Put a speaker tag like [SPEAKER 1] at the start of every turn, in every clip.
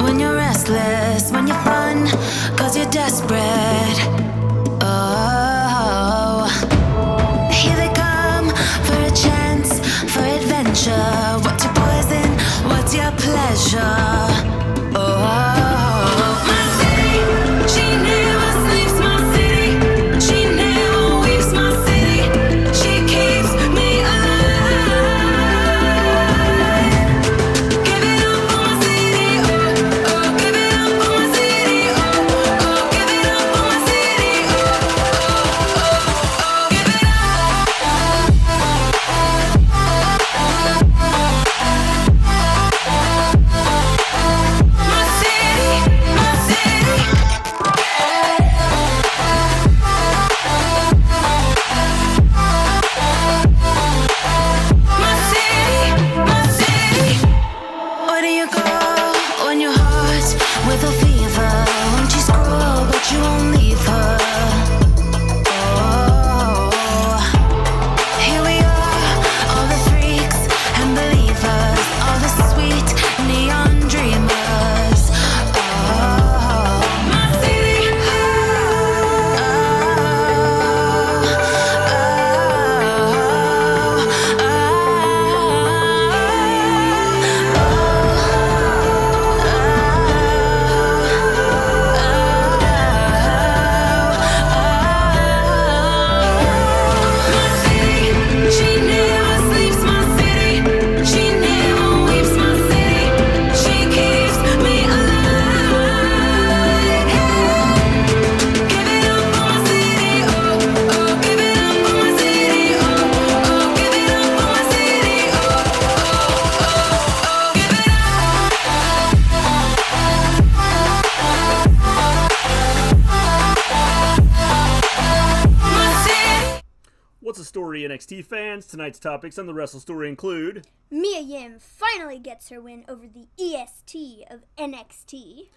[SPEAKER 1] when you're restless, when you're fun, cause you're desperate. Oh, here they come for a chance, for adventure. What's your poison? What's your pleasure? Oh, my city, she never sleeps. My city, she never weeps. My city, she keeps me alive. Give it up for my city, oh, oh. Give it up for my city, oh, oh. Give it up for my city, oh, oh, oh, oh. Give it
[SPEAKER 2] NXT fans, tonight's topics on the Wrestle Story include
[SPEAKER 3] Mia Yim finally gets her win over the EST of NXT,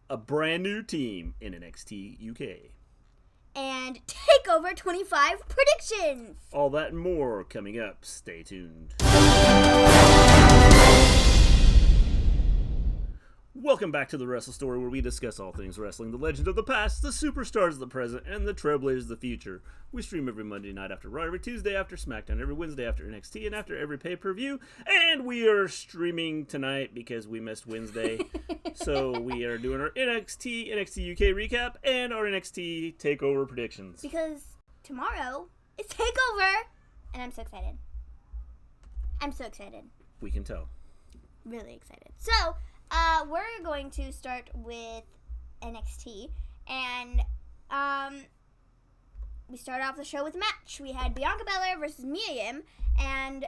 [SPEAKER 2] a brand new team in NXT UK,
[SPEAKER 3] and Takeover 25 predictions.
[SPEAKER 2] All that and more coming up. Stay tuned. Welcome back to the Wrestle Story, where we discuss all things wrestling, the legend of the past, the superstars of the present, and the trailblazers of the future. We stream every Monday night after Raw, every Tuesday after SmackDown, every Wednesday after NXT, and after every pay-per-view. And we are streaming tonight because we missed Wednesday. So we are doing our NXT UK recap, and our NXT TakeOver predictions.
[SPEAKER 3] Because tomorrow is TakeOver, and I'm so excited.
[SPEAKER 2] We can tell.
[SPEAKER 3] Really excited. So, we're going to start with NXT, and we started off the show with a match. We had Bianca Belair versus Mia Yim, and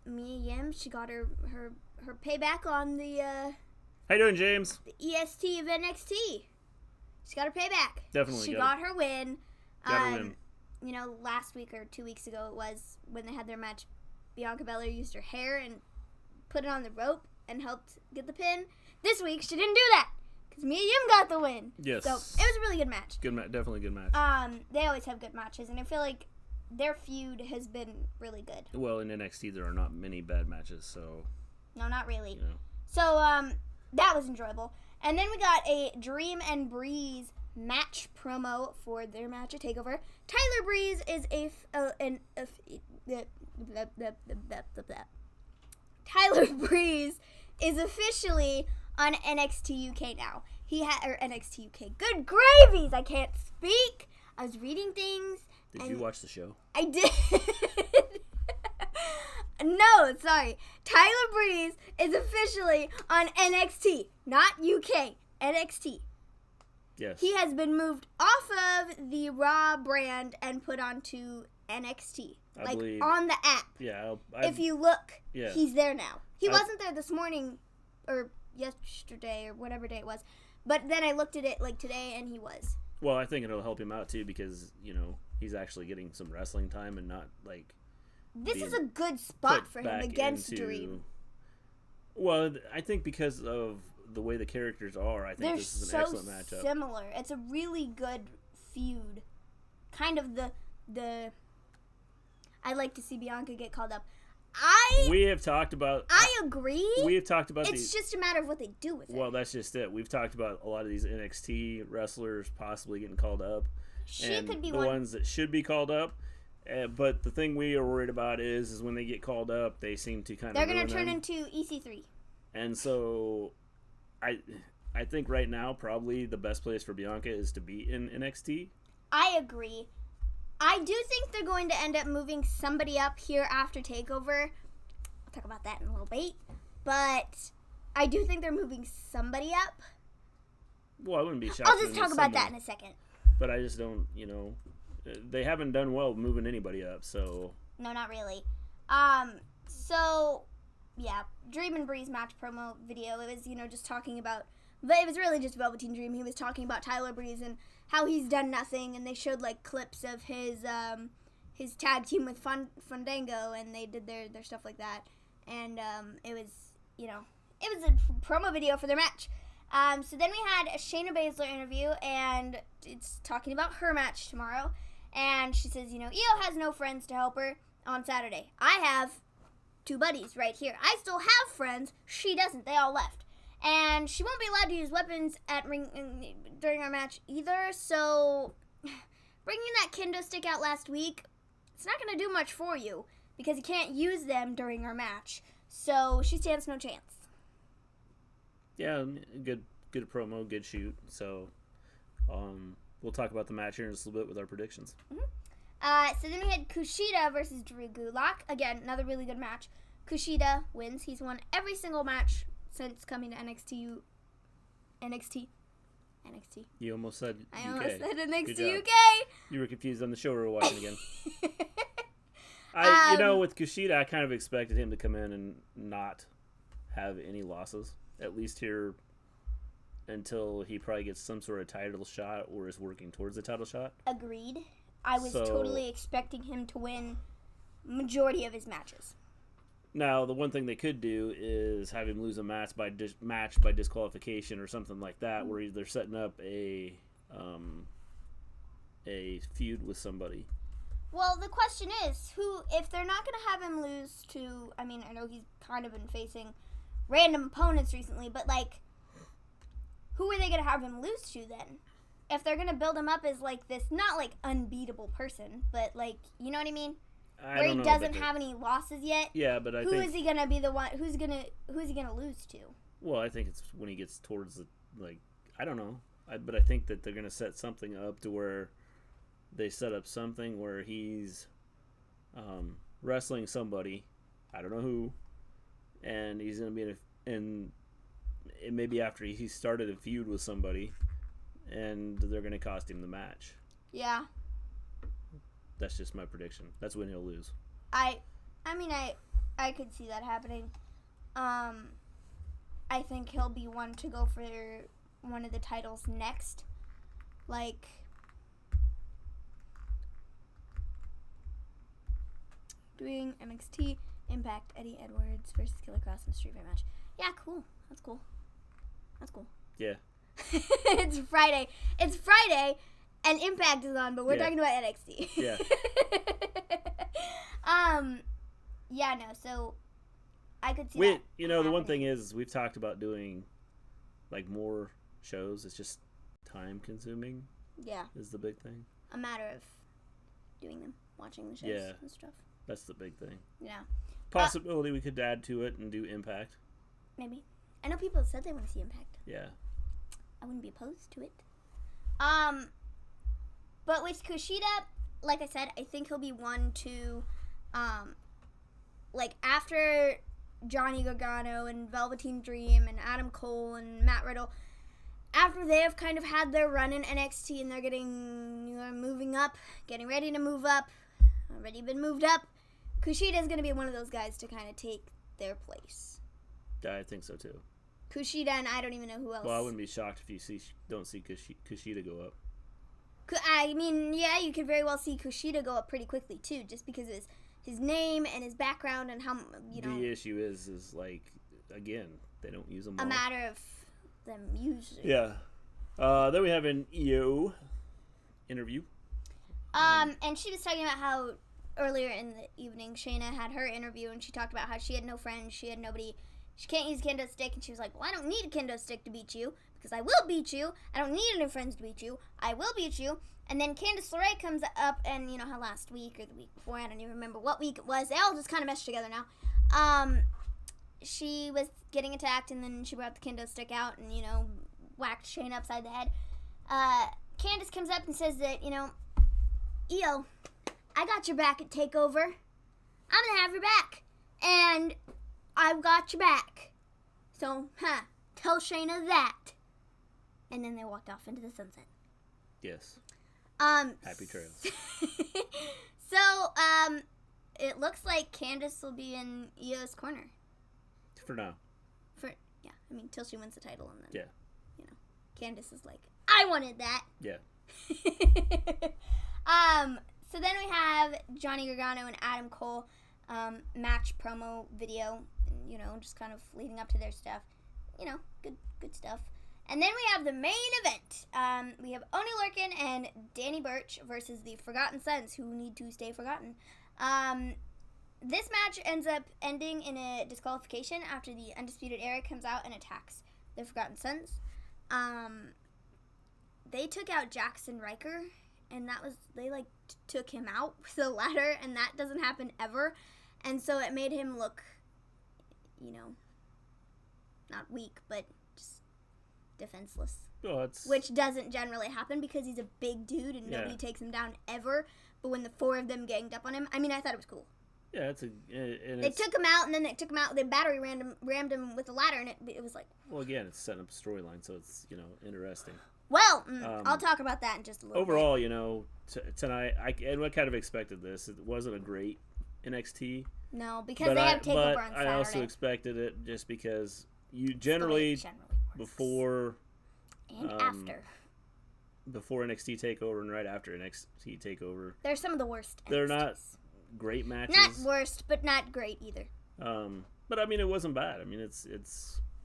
[SPEAKER 3] Mia Yim, she got her payback on the
[SPEAKER 2] How you doing, James?
[SPEAKER 3] The EST of NXT. She got her payback.
[SPEAKER 2] Definitely.
[SPEAKER 3] She got her win.
[SPEAKER 2] Got her win.
[SPEAKER 3] You know, last week or 2 weeks ago it was when they had their match. Bianca Belair used her hair and put it on the rope and helped get the pin. This week, she didn't do that because Mia Yim got the win.
[SPEAKER 2] Yes.
[SPEAKER 3] So, it was a really good match.
[SPEAKER 2] Definitely good match.
[SPEAKER 3] They always have good matches, and I feel like their feud has been really good.
[SPEAKER 2] Well, in NXT, there are not many bad matches, so...
[SPEAKER 3] No, not really.
[SPEAKER 2] You know.
[SPEAKER 3] So, that was enjoyable. And then we got a Dream and Breeze match promo for their match at TakeOver. Tyler Breeze is Tyler Breeze is officially on NXT UK now. NXT UK. Good gravies! I can't speak. I was reading things.
[SPEAKER 2] Did you watch the show?
[SPEAKER 3] I did. No, sorry. Tyler Breeze is officially on NXT, not UK. NXT.
[SPEAKER 2] Yes.
[SPEAKER 3] He has been moved off of the Raw brand and put onto NXT.
[SPEAKER 2] I believe,
[SPEAKER 3] on the app.
[SPEAKER 2] Yeah.
[SPEAKER 3] If you look,
[SPEAKER 2] yeah.
[SPEAKER 3] He's there now. He wasn't there this morning or yesterday or whatever day it was. But then I looked at it like today and he was.
[SPEAKER 2] Well, I think it'll help him out too because, you know, he's actually getting some wrestling time and not like...
[SPEAKER 3] This is a good spot for him against Dream.
[SPEAKER 2] Well, I think because of the way the characters are, I think this is an excellent matchup.
[SPEAKER 3] They're so similar. It's a really good feud. Kind of the... I'd like to see Bianca get called up.
[SPEAKER 2] We have talked about.
[SPEAKER 3] I agree.
[SPEAKER 2] We have talked about.
[SPEAKER 3] It's just a matter of what they do with it.
[SPEAKER 2] Well, that's just it. We've talked about a lot of these NXT wrestlers possibly getting called up.
[SPEAKER 3] She
[SPEAKER 2] and
[SPEAKER 3] could be
[SPEAKER 2] the ones that should be called up. But the thing we are worried about is when they get called up, they seem to kind of.
[SPEAKER 3] They're going to turn into EC3.
[SPEAKER 2] And so, I think right now probably the best place for Bianca is to be in NXT.
[SPEAKER 3] I agree. I do think they're going to end up moving somebody up here after Takeover. I'll talk about that in a little bit. But I do think they're moving somebody up.
[SPEAKER 2] Well, I wouldn't be shocked.
[SPEAKER 3] I'll just talk about that in a second.
[SPEAKER 2] But I just don't, they haven't done well moving anybody up, so.
[SPEAKER 3] No, not really. So, yeah, Dream and Bree's match promo video, it was, just talking about, but it was really just Velveteen Dream. He was talking about Tyler Breeze and how he's done nothing, and they showed, clips of his tag team with Fandango, and they did their stuff like that. And, it was, it was a promo video for their match. So then we had a Shayna Bazsler interview, and it's talking about her match tomorrow. And she says, Io has no friends to help her on Saturday. I have 2 buddies right here. I still have friends. She doesn't. They all left. And she won't be allowed to use weapons during our match either. So bringing that kendo stick out last week, it's not going to do much for you because you can't use them during our match. So she stands no chance.
[SPEAKER 2] Yeah, good promo, good shoot. So, we'll talk about the match here in just a little bit with our predictions.
[SPEAKER 3] Mm-hmm. So then we had Kushida versus Drew Gulak. Again, another really good match. Kushida wins. He's won every single match since coming to NXT.
[SPEAKER 2] You almost said UK.
[SPEAKER 3] I almost said NXT UK.
[SPEAKER 2] You were confused on the show we were watching again. With Kushida, I kind of expected him to come in and not have any losses. At least here until he probably gets some sort of title shot or is working towards a title shot.
[SPEAKER 3] Agreed. I was totally expecting him to win majority of his matches.
[SPEAKER 2] Now, the one thing they could do is have him lose a match by disqualification or something like that, where they're setting up a feud with somebody.
[SPEAKER 3] Well, the question is, if they're not going to have him lose to, I know he's kind of been facing random opponents recently, but who are they going to have him lose to then? If they're going to build him up as this, not unbeatable person, but you know what I mean? Where he doesn't have any losses yet.
[SPEAKER 2] Yeah, but I think...
[SPEAKER 3] Who is he going to be the one, who's he going to lose to?
[SPEAKER 2] Well, I think it's when he gets towards the, I don't know. But I think that they're going to set something up to where they set up something where he's wrestling somebody, I don't know who, and he's going to be it may be after he started a feud with somebody, and they're going to cost him the match.
[SPEAKER 3] Yeah.
[SPEAKER 2] That's just my prediction. That's when he'll lose.
[SPEAKER 3] I could see that happening. I think he'll be one to go for one of the titles next. Doing NXT, Impact, Eddie Edwards versus Killer Cross in a street fight match. Yeah, cool. That's cool.
[SPEAKER 2] Yeah.
[SPEAKER 3] It's Friday, and Impact is on, but we're talking about NXT.
[SPEAKER 2] Yeah.
[SPEAKER 3] Yeah, no, so I could see
[SPEAKER 2] the
[SPEAKER 3] happening.
[SPEAKER 2] one thing is we've talked about doing more shows. It's just time consuming.
[SPEAKER 3] Yeah.
[SPEAKER 2] Is the big thing.
[SPEAKER 3] A matter of doing them, watching the shows and stuff.
[SPEAKER 2] That's the big thing.
[SPEAKER 3] Yeah.
[SPEAKER 2] Possibility we could add to it and do Impact.
[SPEAKER 3] Maybe. I know people have said they want to see Impact.
[SPEAKER 2] Yeah.
[SPEAKER 3] I wouldn't be opposed to it. But with Kushida, like I said, I think he'll be one to, after Johnny Gargano and Velveteen Dream and Adam Cole and Matt Riddle, after they have kind of had their run in NXT and they're moving up, getting ready to move up, already been moved up, Kushida's going to be one of those guys to kind of take their place.
[SPEAKER 2] Yeah, I think so too.
[SPEAKER 3] Kushida, and I don't even know who else.
[SPEAKER 2] Well, I wouldn't be shocked if you don't see Kushida go up.
[SPEAKER 3] Yeah, you could very well see Kushida go up pretty quickly too, just because of his name and his background and how
[SPEAKER 2] The issue is again, they don't use them.
[SPEAKER 3] A matter of them using.
[SPEAKER 2] Yeah. Then we have an EO interview.
[SPEAKER 3] And she was talking about how earlier in the evening, Shayna had her interview, and she talked about how she had no friends, she had nobody, she can't use a kendo stick, and she was like, well, I don't need a kendo stick to beat you, because I will beat you. I don't need any friends to beat you. I will beat you. And then Shirai comes up, and you know how last week or the week before, I don't even remember what week it was, they all just kind of meshed together now. She was getting attacked, and then she brought the kendo stick out and, you know, whacked Shayna upside the head. Candice comes up and says that, you know, Io, I got your back at Takeover. I'm going to have your back. And I've got your back. So, tell Shayna that. And then they walked off into the sunset.
[SPEAKER 2] Yes. Happy trails.
[SPEAKER 3] So, it looks like Candice will be in Io's corner.
[SPEAKER 2] For now.
[SPEAKER 3] Yeah, I mean, till she wins the title, and then,
[SPEAKER 2] yeah,
[SPEAKER 3] you know, Candice is like, I wanted that.
[SPEAKER 2] Yeah.
[SPEAKER 3] So then we have Johnny Gargano and Adam Cole match promo video, you know, just kind of leading up to their stuff. You know, good stuff. And then we have the main event. We have Oney Lorcan and Danny Burch versus the Forgotten Sons, who need to stay forgotten. This match ends up ending in a disqualification after the Undisputed Era comes out and attacks the Forgotten Sons. They took out Jackson Riker, and they took him out with a ladder, and that doesn't happen ever. And so it made him look, you know, not weak, but just defenseless.
[SPEAKER 2] Oh,
[SPEAKER 3] which doesn't generally happen because he's a big dude and nobody takes him down ever. But when the four of them ganged up on him, I mean, I thought it was cool.
[SPEAKER 2] Yeah,
[SPEAKER 3] they took him out, and then they battery rammed him with a ladder, and it was like...
[SPEAKER 2] Well, again, it's setting up a storyline, so it's, you know, interesting.
[SPEAKER 3] Well, I'll talk about that in just a little
[SPEAKER 2] overall,
[SPEAKER 3] bit.
[SPEAKER 2] You know, tonight, I kind of expected this. It wasn't a great NXT.
[SPEAKER 3] No, because they had Takeover on Saturday.
[SPEAKER 2] I also expected it just because you generally before...
[SPEAKER 3] And after.
[SPEAKER 2] Before NXT TakeOver and right after NXT TakeOver.
[SPEAKER 3] They're some of the worst NXTs.
[SPEAKER 2] They're not great matches.
[SPEAKER 3] Not worst, but not great either.
[SPEAKER 2] But I mean, it wasn't bad. I mean,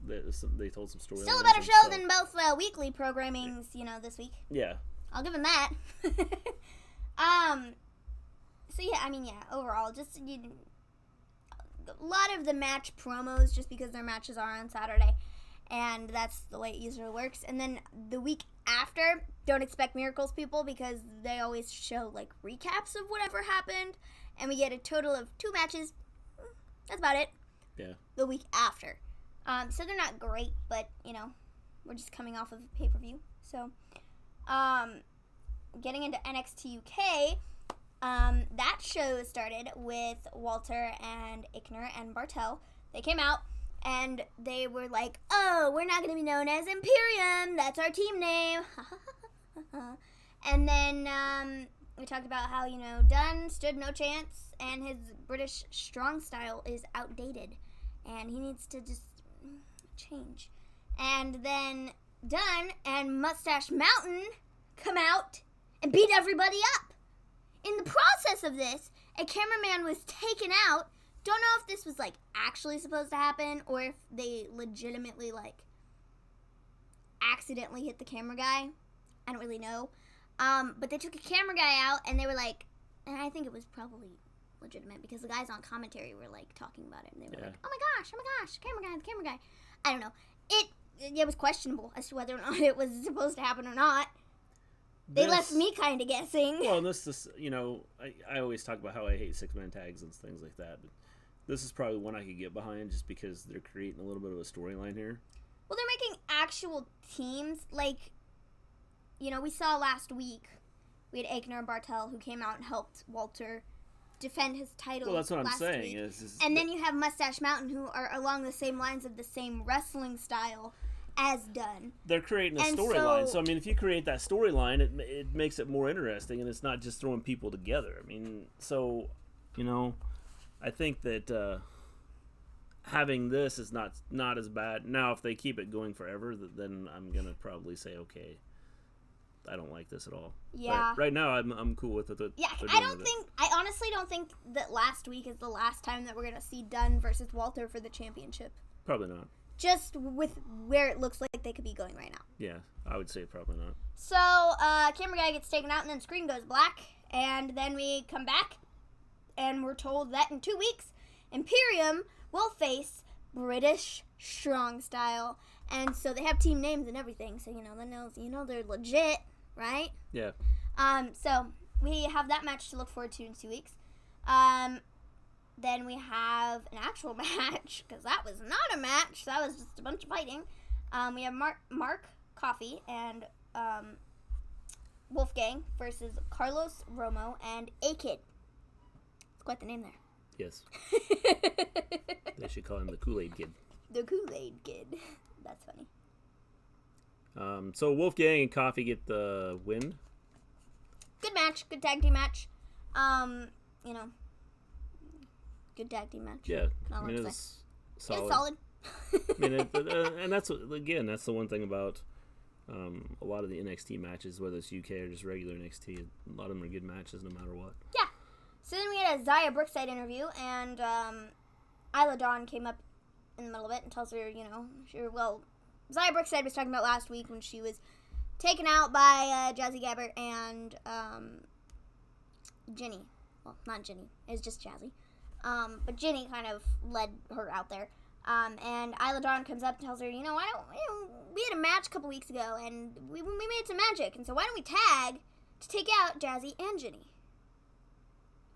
[SPEAKER 2] they told some stories.
[SPEAKER 3] Still a better show than both weekly programmings, you know, this week.
[SPEAKER 2] Yeah.
[SPEAKER 3] I'll give them that. So yeah, I mean, yeah, overall, just a lot of the match promos, just because their matches are on Saturday, and that's the way it usually works. And then the week after, don't expect miracles, people, because they always show like recaps of whatever happened, and we get a total of 2 matches. That's about it.
[SPEAKER 2] Yeah.
[SPEAKER 3] The week after. So they're not great, but, you know, we're just coming off of a pay-per-view. So, getting into NXT UK, that show started with Walter and Ickner and Bartel. They came out, and they were like, oh, we're not going to be known as Imperium. That's our team name. And then we talked about how, you know, Dunn stood no chance, and his British strong style is outdated, and he needs to just change. And then Dunn and Mustache Mountain come out and beat everybody up. In the process of this, a cameraman was taken out. Don't know if this was, like, actually supposed to happen, or if they legitimately, like, accidentally hit the camera guy. I don't really know. But they took a camera guy out, and they were like, and I think it was probably legitimate, because the guys on commentary were, like, talking about it, and they were like, oh my gosh, the camera guy. I don't know. It was questionable as to whether or not it was supposed to happen or not. They left me kind of guessing.
[SPEAKER 2] Well, this is, you know, I always talk about how I hate 6-man tags and things like that, but this is probably one I could get behind just because they're creating a little bit of a storyline here.
[SPEAKER 3] Well, they're making actual teams. Like, you know, we saw last week, we had Ickner and Bartel who came out and helped Walter defend his title.
[SPEAKER 2] Well, that's what I'm saying.
[SPEAKER 3] And then you have Mustache Mountain, who are along the same lines of the same wrestling style as Dunn.
[SPEAKER 2] They're creating a storyline. So, I mean, if you create that storyline, it makes it more interesting, and it's not just throwing people together. I mean, so, you know, I think that having this is not as bad. Now, if they keep it going forever, then I'm going to probably say, okay, I don't like this at all.
[SPEAKER 3] Yeah.
[SPEAKER 2] But right now, I'm cool with it.
[SPEAKER 3] Yeah, I honestly don't think that last week is the last time that we're going to see Dunn versus Walter for the championship.
[SPEAKER 2] Probably not.
[SPEAKER 3] Just with where it looks like they could be going right now.
[SPEAKER 2] Yeah, I would say probably not.
[SPEAKER 3] So, camera guy gets taken out, and then screen goes black, and then we come back, and we're told that in 2 weeks, Imperium will face British Strong Style. And so they have team names and everything, so they're legit, right?
[SPEAKER 2] Yeah.
[SPEAKER 3] So we have that match to look forward to in 2 weeks. Then we have an actual match, because that was not a match, that was just a bunch of fighting. We have Mark Coffey and Wolfgang versus Carlos Romo and A-Kid. It's quite the name there.
[SPEAKER 2] Yes. They should call him the Kool-Aid Kid.
[SPEAKER 3] The Kool-Aid Kid. That's funny.
[SPEAKER 2] So Wolfgang and Coffey get the win.
[SPEAKER 3] Good match. Good tag team match. Good tag team match.
[SPEAKER 2] Yeah.
[SPEAKER 3] Not
[SPEAKER 2] I mean,
[SPEAKER 3] it
[SPEAKER 2] it's solid.
[SPEAKER 3] It's solid.
[SPEAKER 2] I mean, and that's the one thing about a lot of the NXT matches, whether it's UK or just regular NXT. A lot of them are good matches, no matter what.
[SPEAKER 3] Yeah. So then we had a Zaya Brookside interview, and Isla Dawn came up in the middle of it and tells her, Zaya Brookside was talking about last week when she was taken out by Jazzy Gabert and Ginny. Well, not Ginny. It was just Jazzy. But Ginny kind of led her out there. And Isla Dawn comes up and tells her, we had a match a couple weeks ago, and we made some magic, and so why don't we tag to take out Jazzy and Ginny?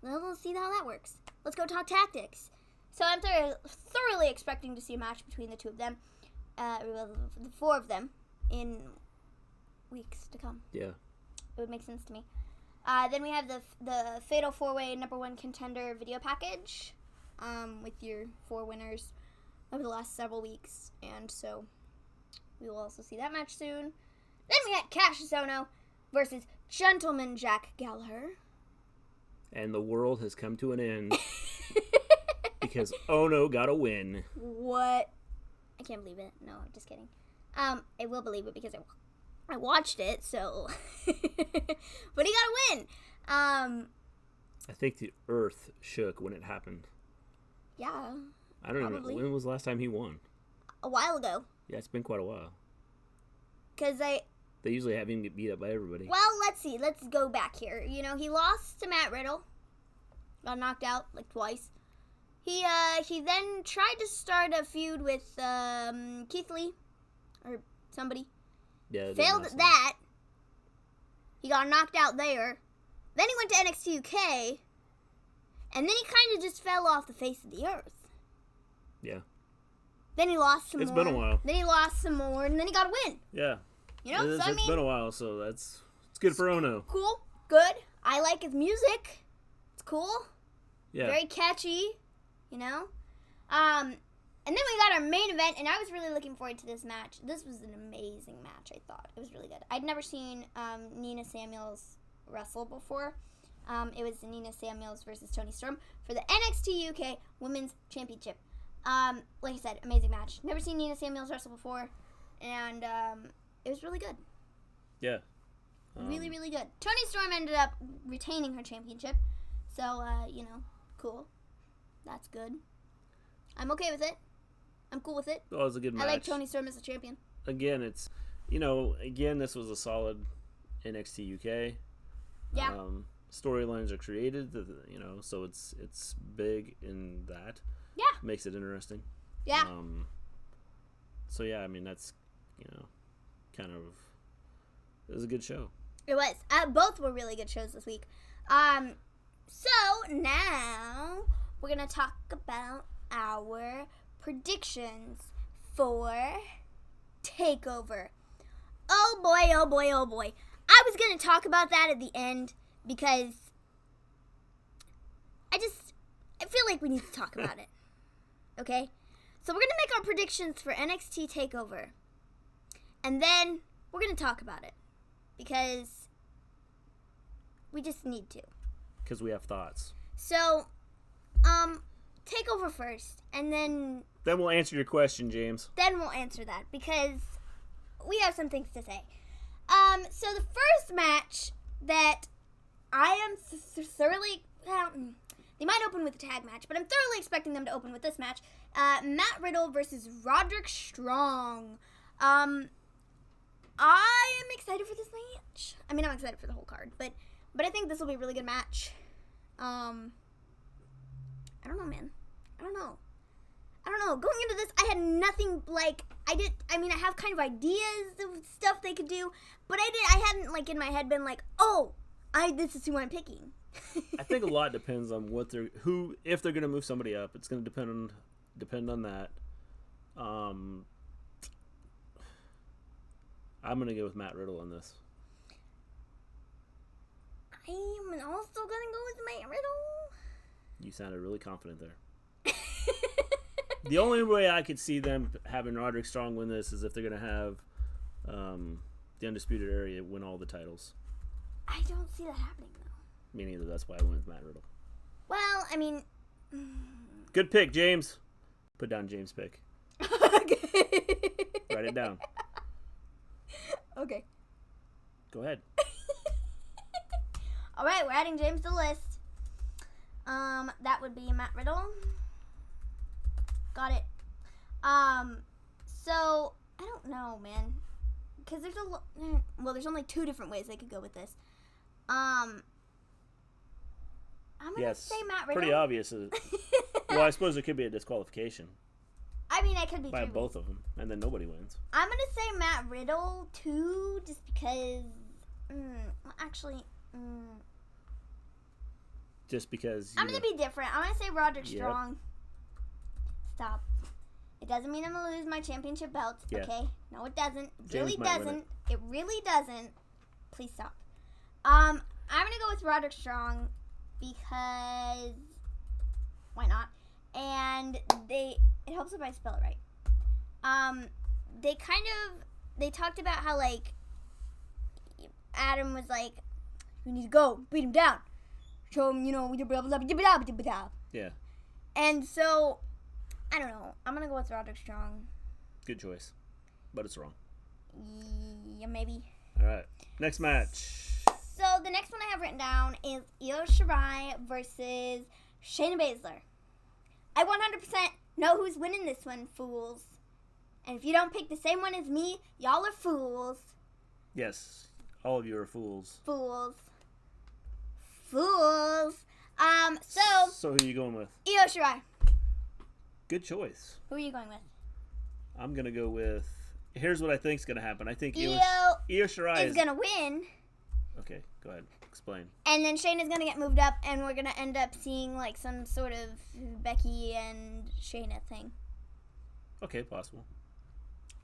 [SPEAKER 3] Well, we'll see how that works. Let's go talk tactics. So I'm thoroughly expecting to see a match between the two of them, the four of them, in weeks to come.
[SPEAKER 2] Yeah.
[SPEAKER 3] It would make sense to me. Then we have the Fatal 4-Way #1 contender video package with your 4 winners over the last several weeks. And so we will also see that match soon. Then we had Cassius Ohno versus Gentleman Jack Gallagher.
[SPEAKER 2] And the world has come to an end because Ohno got a win.
[SPEAKER 3] What? I can't believe it. No, I'm just kidding. I will believe it because I watched it, so. But he got a win.
[SPEAKER 2] I think the earth shook when it happened.
[SPEAKER 3] Yeah.
[SPEAKER 2] I don't
[SPEAKER 3] probably.
[SPEAKER 2] know. When was the last time he won?
[SPEAKER 3] A while ago.
[SPEAKER 2] Yeah, it's been quite a while.
[SPEAKER 3] Because
[SPEAKER 2] They usually have him get beat up by everybody.
[SPEAKER 3] Well, let's see. Let's go back here. He lost to Matt Riddle. Got knocked out like twice. He then tried to start a feud with Keith Lee or somebody.
[SPEAKER 2] Yeah.
[SPEAKER 3] Failed at that. He got knocked out there. Then he went to NXT UK. And then he kind of just fell off the face of the earth.
[SPEAKER 2] Yeah.
[SPEAKER 3] Then he lost some more.
[SPEAKER 2] It's been a while.
[SPEAKER 3] Then he lost some more, and then he got a win.
[SPEAKER 2] Yeah.
[SPEAKER 3] It's
[SPEAKER 2] been a while, so it's good for Ohno.
[SPEAKER 3] Cool. Good. I like his music. It's cool.
[SPEAKER 2] Yeah.
[SPEAKER 3] Very catchy. And then we got our main event, and I was really looking forward to this match. This was an amazing match, I thought. It was really good. I'd never seen Nina Samuels wrestle before. It was Nina Samuels versus Toni Storm for the NXT UK Women's Championship. Like I said, amazing match. Never seen Nina Samuels wrestle before, and it was really good.
[SPEAKER 2] Yeah.
[SPEAKER 3] Really, really good. Toni Storm ended up retaining her championship, so, cool. That's good. I'm okay with it. I'm cool with it.
[SPEAKER 2] Well, it was a good match.
[SPEAKER 3] I like Toni Storm as a champion.
[SPEAKER 2] Again, it's, this was a solid NXT UK.
[SPEAKER 3] Yeah.
[SPEAKER 2] Storylines are created, so it's big in that.
[SPEAKER 3] Yeah.
[SPEAKER 2] Makes it interesting.
[SPEAKER 3] Yeah.
[SPEAKER 2] So, yeah, I mean, that's, kind of, it was a good show.
[SPEAKER 3] It was. Both were really good shows this week. So now we're going to talk about our predictions for Takeover. Oh boy, oh boy, oh boy. I was going to talk about that at the end because I feel like we need to talk about it. Okay? So we're going to make our predictions for NXT Takeover. And then we're going to talk about it. Because we just need to.
[SPEAKER 2] Because we have thoughts.
[SPEAKER 3] So, Takeover first. And then
[SPEAKER 2] we'll answer your question, James.
[SPEAKER 3] Then we'll answer that. Because we have some things to say. So the first match that I am thoroughly... they might open with a tag match, but I'm thoroughly expecting them to open with this match. Matt Riddle versus Roderick Strong. I am excited for this match. I mean, I'm excited for the whole card, but I think this will be a really good match. I don't know, man. I don't know. Going into this, I had nothing, like, I have kind of ideas of stuff they could do, but I hadn't, like, in my head been like, this is who I'm picking.
[SPEAKER 2] I think a lot depends on if they're going to move somebody up. It's going to depend on that. I'm going to go with Matt Riddle on this.
[SPEAKER 3] I'm also going to go with Matt Riddle.
[SPEAKER 2] You sounded really confident there. The only way I could see them having Roderick Strong win this is if they're going to have the Undisputed Era win all the titles.
[SPEAKER 3] I don't see that happening, though.
[SPEAKER 2] Me neither. That's why I went with Matt Riddle.
[SPEAKER 3] Well, I mean...
[SPEAKER 2] Good pick, James. Put down James' pick.
[SPEAKER 3] Okay.
[SPEAKER 2] Write it down.
[SPEAKER 3] Okay.
[SPEAKER 2] Go ahead.
[SPEAKER 3] All right, we're adding James to the list. That would be Matt Riddle. Got it. So I don't know, man, because there's only 2 different ways they could go with this. I'm gonna say Matt Riddle.
[SPEAKER 2] Pretty obvious. Well, I suppose it could be a disqualification.
[SPEAKER 3] I mean, it could be
[SPEAKER 2] by
[SPEAKER 3] true.
[SPEAKER 2] both of them, and then nobody wins.
[SPEAKER 3] I'm gonna say Matt Riddle too, just because.
[SPEAKER 2] Just because.
[SPEAKER 3] I'm gonna be different. I'm gonna say Roderick Strong. Stop. It doesn't mean I'm gonna lose my championship belt.
[SPEAKER 2] Yeah.
[SPEAKER 3] Okay? No, it doesn't. It
[SPEAKER 2] James
[SPEAKER 3] really
[SPEAKER 2] might win
[SPEAKER 3] doesn't. It really doesn't. Please stop. I'm gonna go with Roderick Strong because why not? And it helps if I spell it right. They talked about how, like, Adam was like, we need to go beat him down, show him, blah blah blah blah blah blah.
[SPEAKER 2] Yeah.
[SPEAKER 3] And so, I don't know. I'm gonna go with Roderick Strong.
[SPEAKER 2] Good choice, but it's wrong.
[SPEAKER 3] Yeah, maybe.
[SPEAKER 2] All right. Next match.
[SPEAKER 3] So the next one I have written down is Io Shirai versus Shayna Bazsler. I 100% know who's winning this one, fools. And if you don't pick the same one as me, y'all are fools.
[SPEAKER 2] Yes, all of you are fools.
[SPEAKER 3] Fools.
[SPEAKER 2] So who are you going with?
[SPEAKER 3] Io Shirai.
[SPEAKER 2] Good choice.
[SPEAKER 3] Who are you going with?
[SPEAKER 2] I'm gonna go with. Here's what I think's gonna happen. I think
[SPEAKER 3] Io
[SPEAKER 2] Shirai
[SPEAKER 3] is gonna win.
[SPEAKER 2] Okay, go ahead. Explain.
[SPEAKER 3] And then Shayna's gonna get moved up, and we're gonna end up seeing like some sort of Becky and Shayna thing.
[SPEAKER 2] Okay, possible.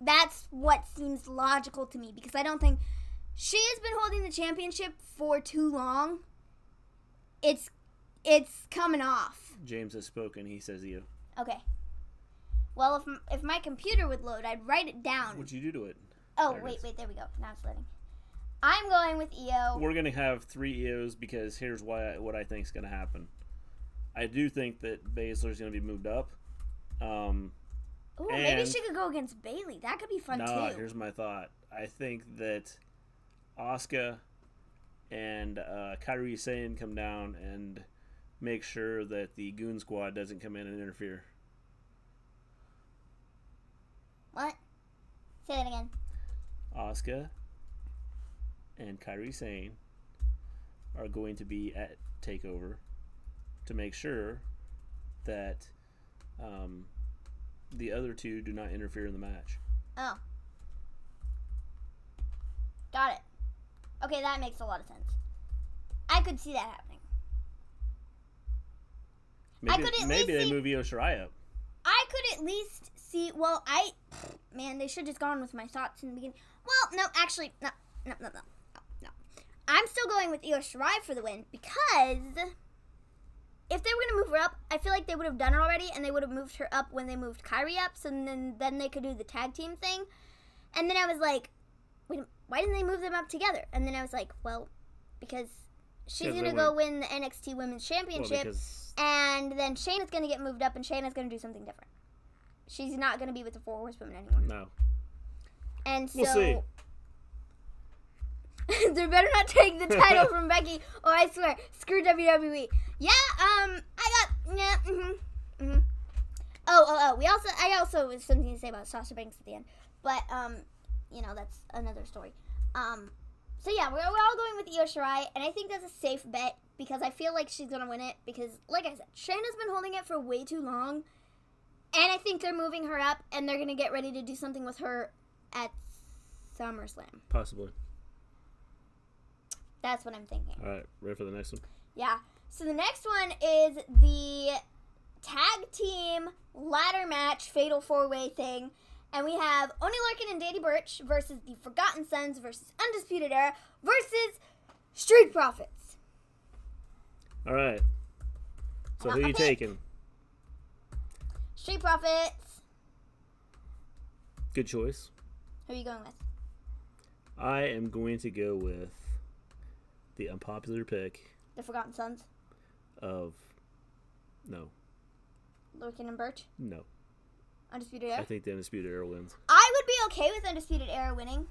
[SPEAKER 3] That's what seems logical to me, because I don't think she has been holding the championship for too long. It's coming off.
[SPEAKER 2] James has spoken. He says Io.
[SPEAKER 3] Okay. Well, if my computer would load, I'd write it down.
[SPEAKER 2] What'd you do to it?
[SPEAKER 3] Oh, wait, there we go. Now it's loading. I'm going with Io.
[SPEAKER 2] We're gonna have 3 Ios because here's what I think is gonna happen. I do think that Baszler's gonna be moved up.
[SPEAKER 3] Ooh, maybe she could go against Bayley. That could be fun too.
[SPEAKER 2] Here's my thought. I think that Asuka and Kairi Sane come down and make sure that the Goon Squad doesn't come in and interfere.
[SPEAKER 3] What? Say that again.
[SPEAKER 2] Asuka and Kairi Sane are going to be at Takeover to make sure that the other 2 do not interfere in the match.
[SPEAKER 3] Oh. Got it. Okay, that makes a lot of sense. I could see that happening.
[SPEAKER 2] Maybe they move Io Shirai up.
[SPEAKER 3] I could at least see. Well, man, they should have just gone with my thoughts in the beginning. Well, no, actually, no. I'm still going with Io Shirai for the win, because if they were going to move her up, I feel like they would have done it already, and they would have moved her up when they moved Kairi up, so then they could do the tag team thing. And then I was like, wait, why didn't they move them up together? And then I was like, well, because she's going to go win the NXT Women's Championship, and then Shayna's going to get moved up, and Shayna's going to do something different. She's not going to be with the 4 Horsewomen anymore.
[SPEAKER 2] No.
[SPEAKER 3] And so...
[SPEAKER 2] We'll see.
[SPEAKER 3] They better not take the title from Becky, or I swear, screw WWE. Yeah, I also was something to say about Sasha Banks at the end, but that's another story. So yeah, we're all going with Io Shirai, and I think that's a safe bet because I feel like she's gonna win it because, like I said, Shayna's been holding it for way too long, and I think they're moving her up, and they're gonna get ready to do something with her at SummerSlam.
[SPEAKER 2] Possibly.
[SPEAKER 3] That's what I'm thinking.
[SPEAKER 2] All right, ready for the next one?
[SPEAKER 3] Yeah. So the next one is the tag team ladder match fatal 4-way thing. And we have Oney Lorcan and Danny Burch versus the Forgotten Sons versus Undisputed Era versus Street Profits.
[SPEAKER 2] All right. So who are you taking?
[SPEAKER 3] Street Profits.
[SPEAKER 2] Good choice.
[SPEAKER 3] Who are you going with?
[SPEAKER 2] I am going to go with the unpopular pick
[SPEAKER 3] The Forgotten Sons.
[SPEAKER 2] of... No.
[SPEAKER 3] Lorcan and Burch.
[SPEAKER 2] No.
[SPEAKER 3] Undisputed Era.
[SPEAKER 2] I think the Undisputed Era wins.
[SPEAKER 3] I would be okay with Undisputed Era winning.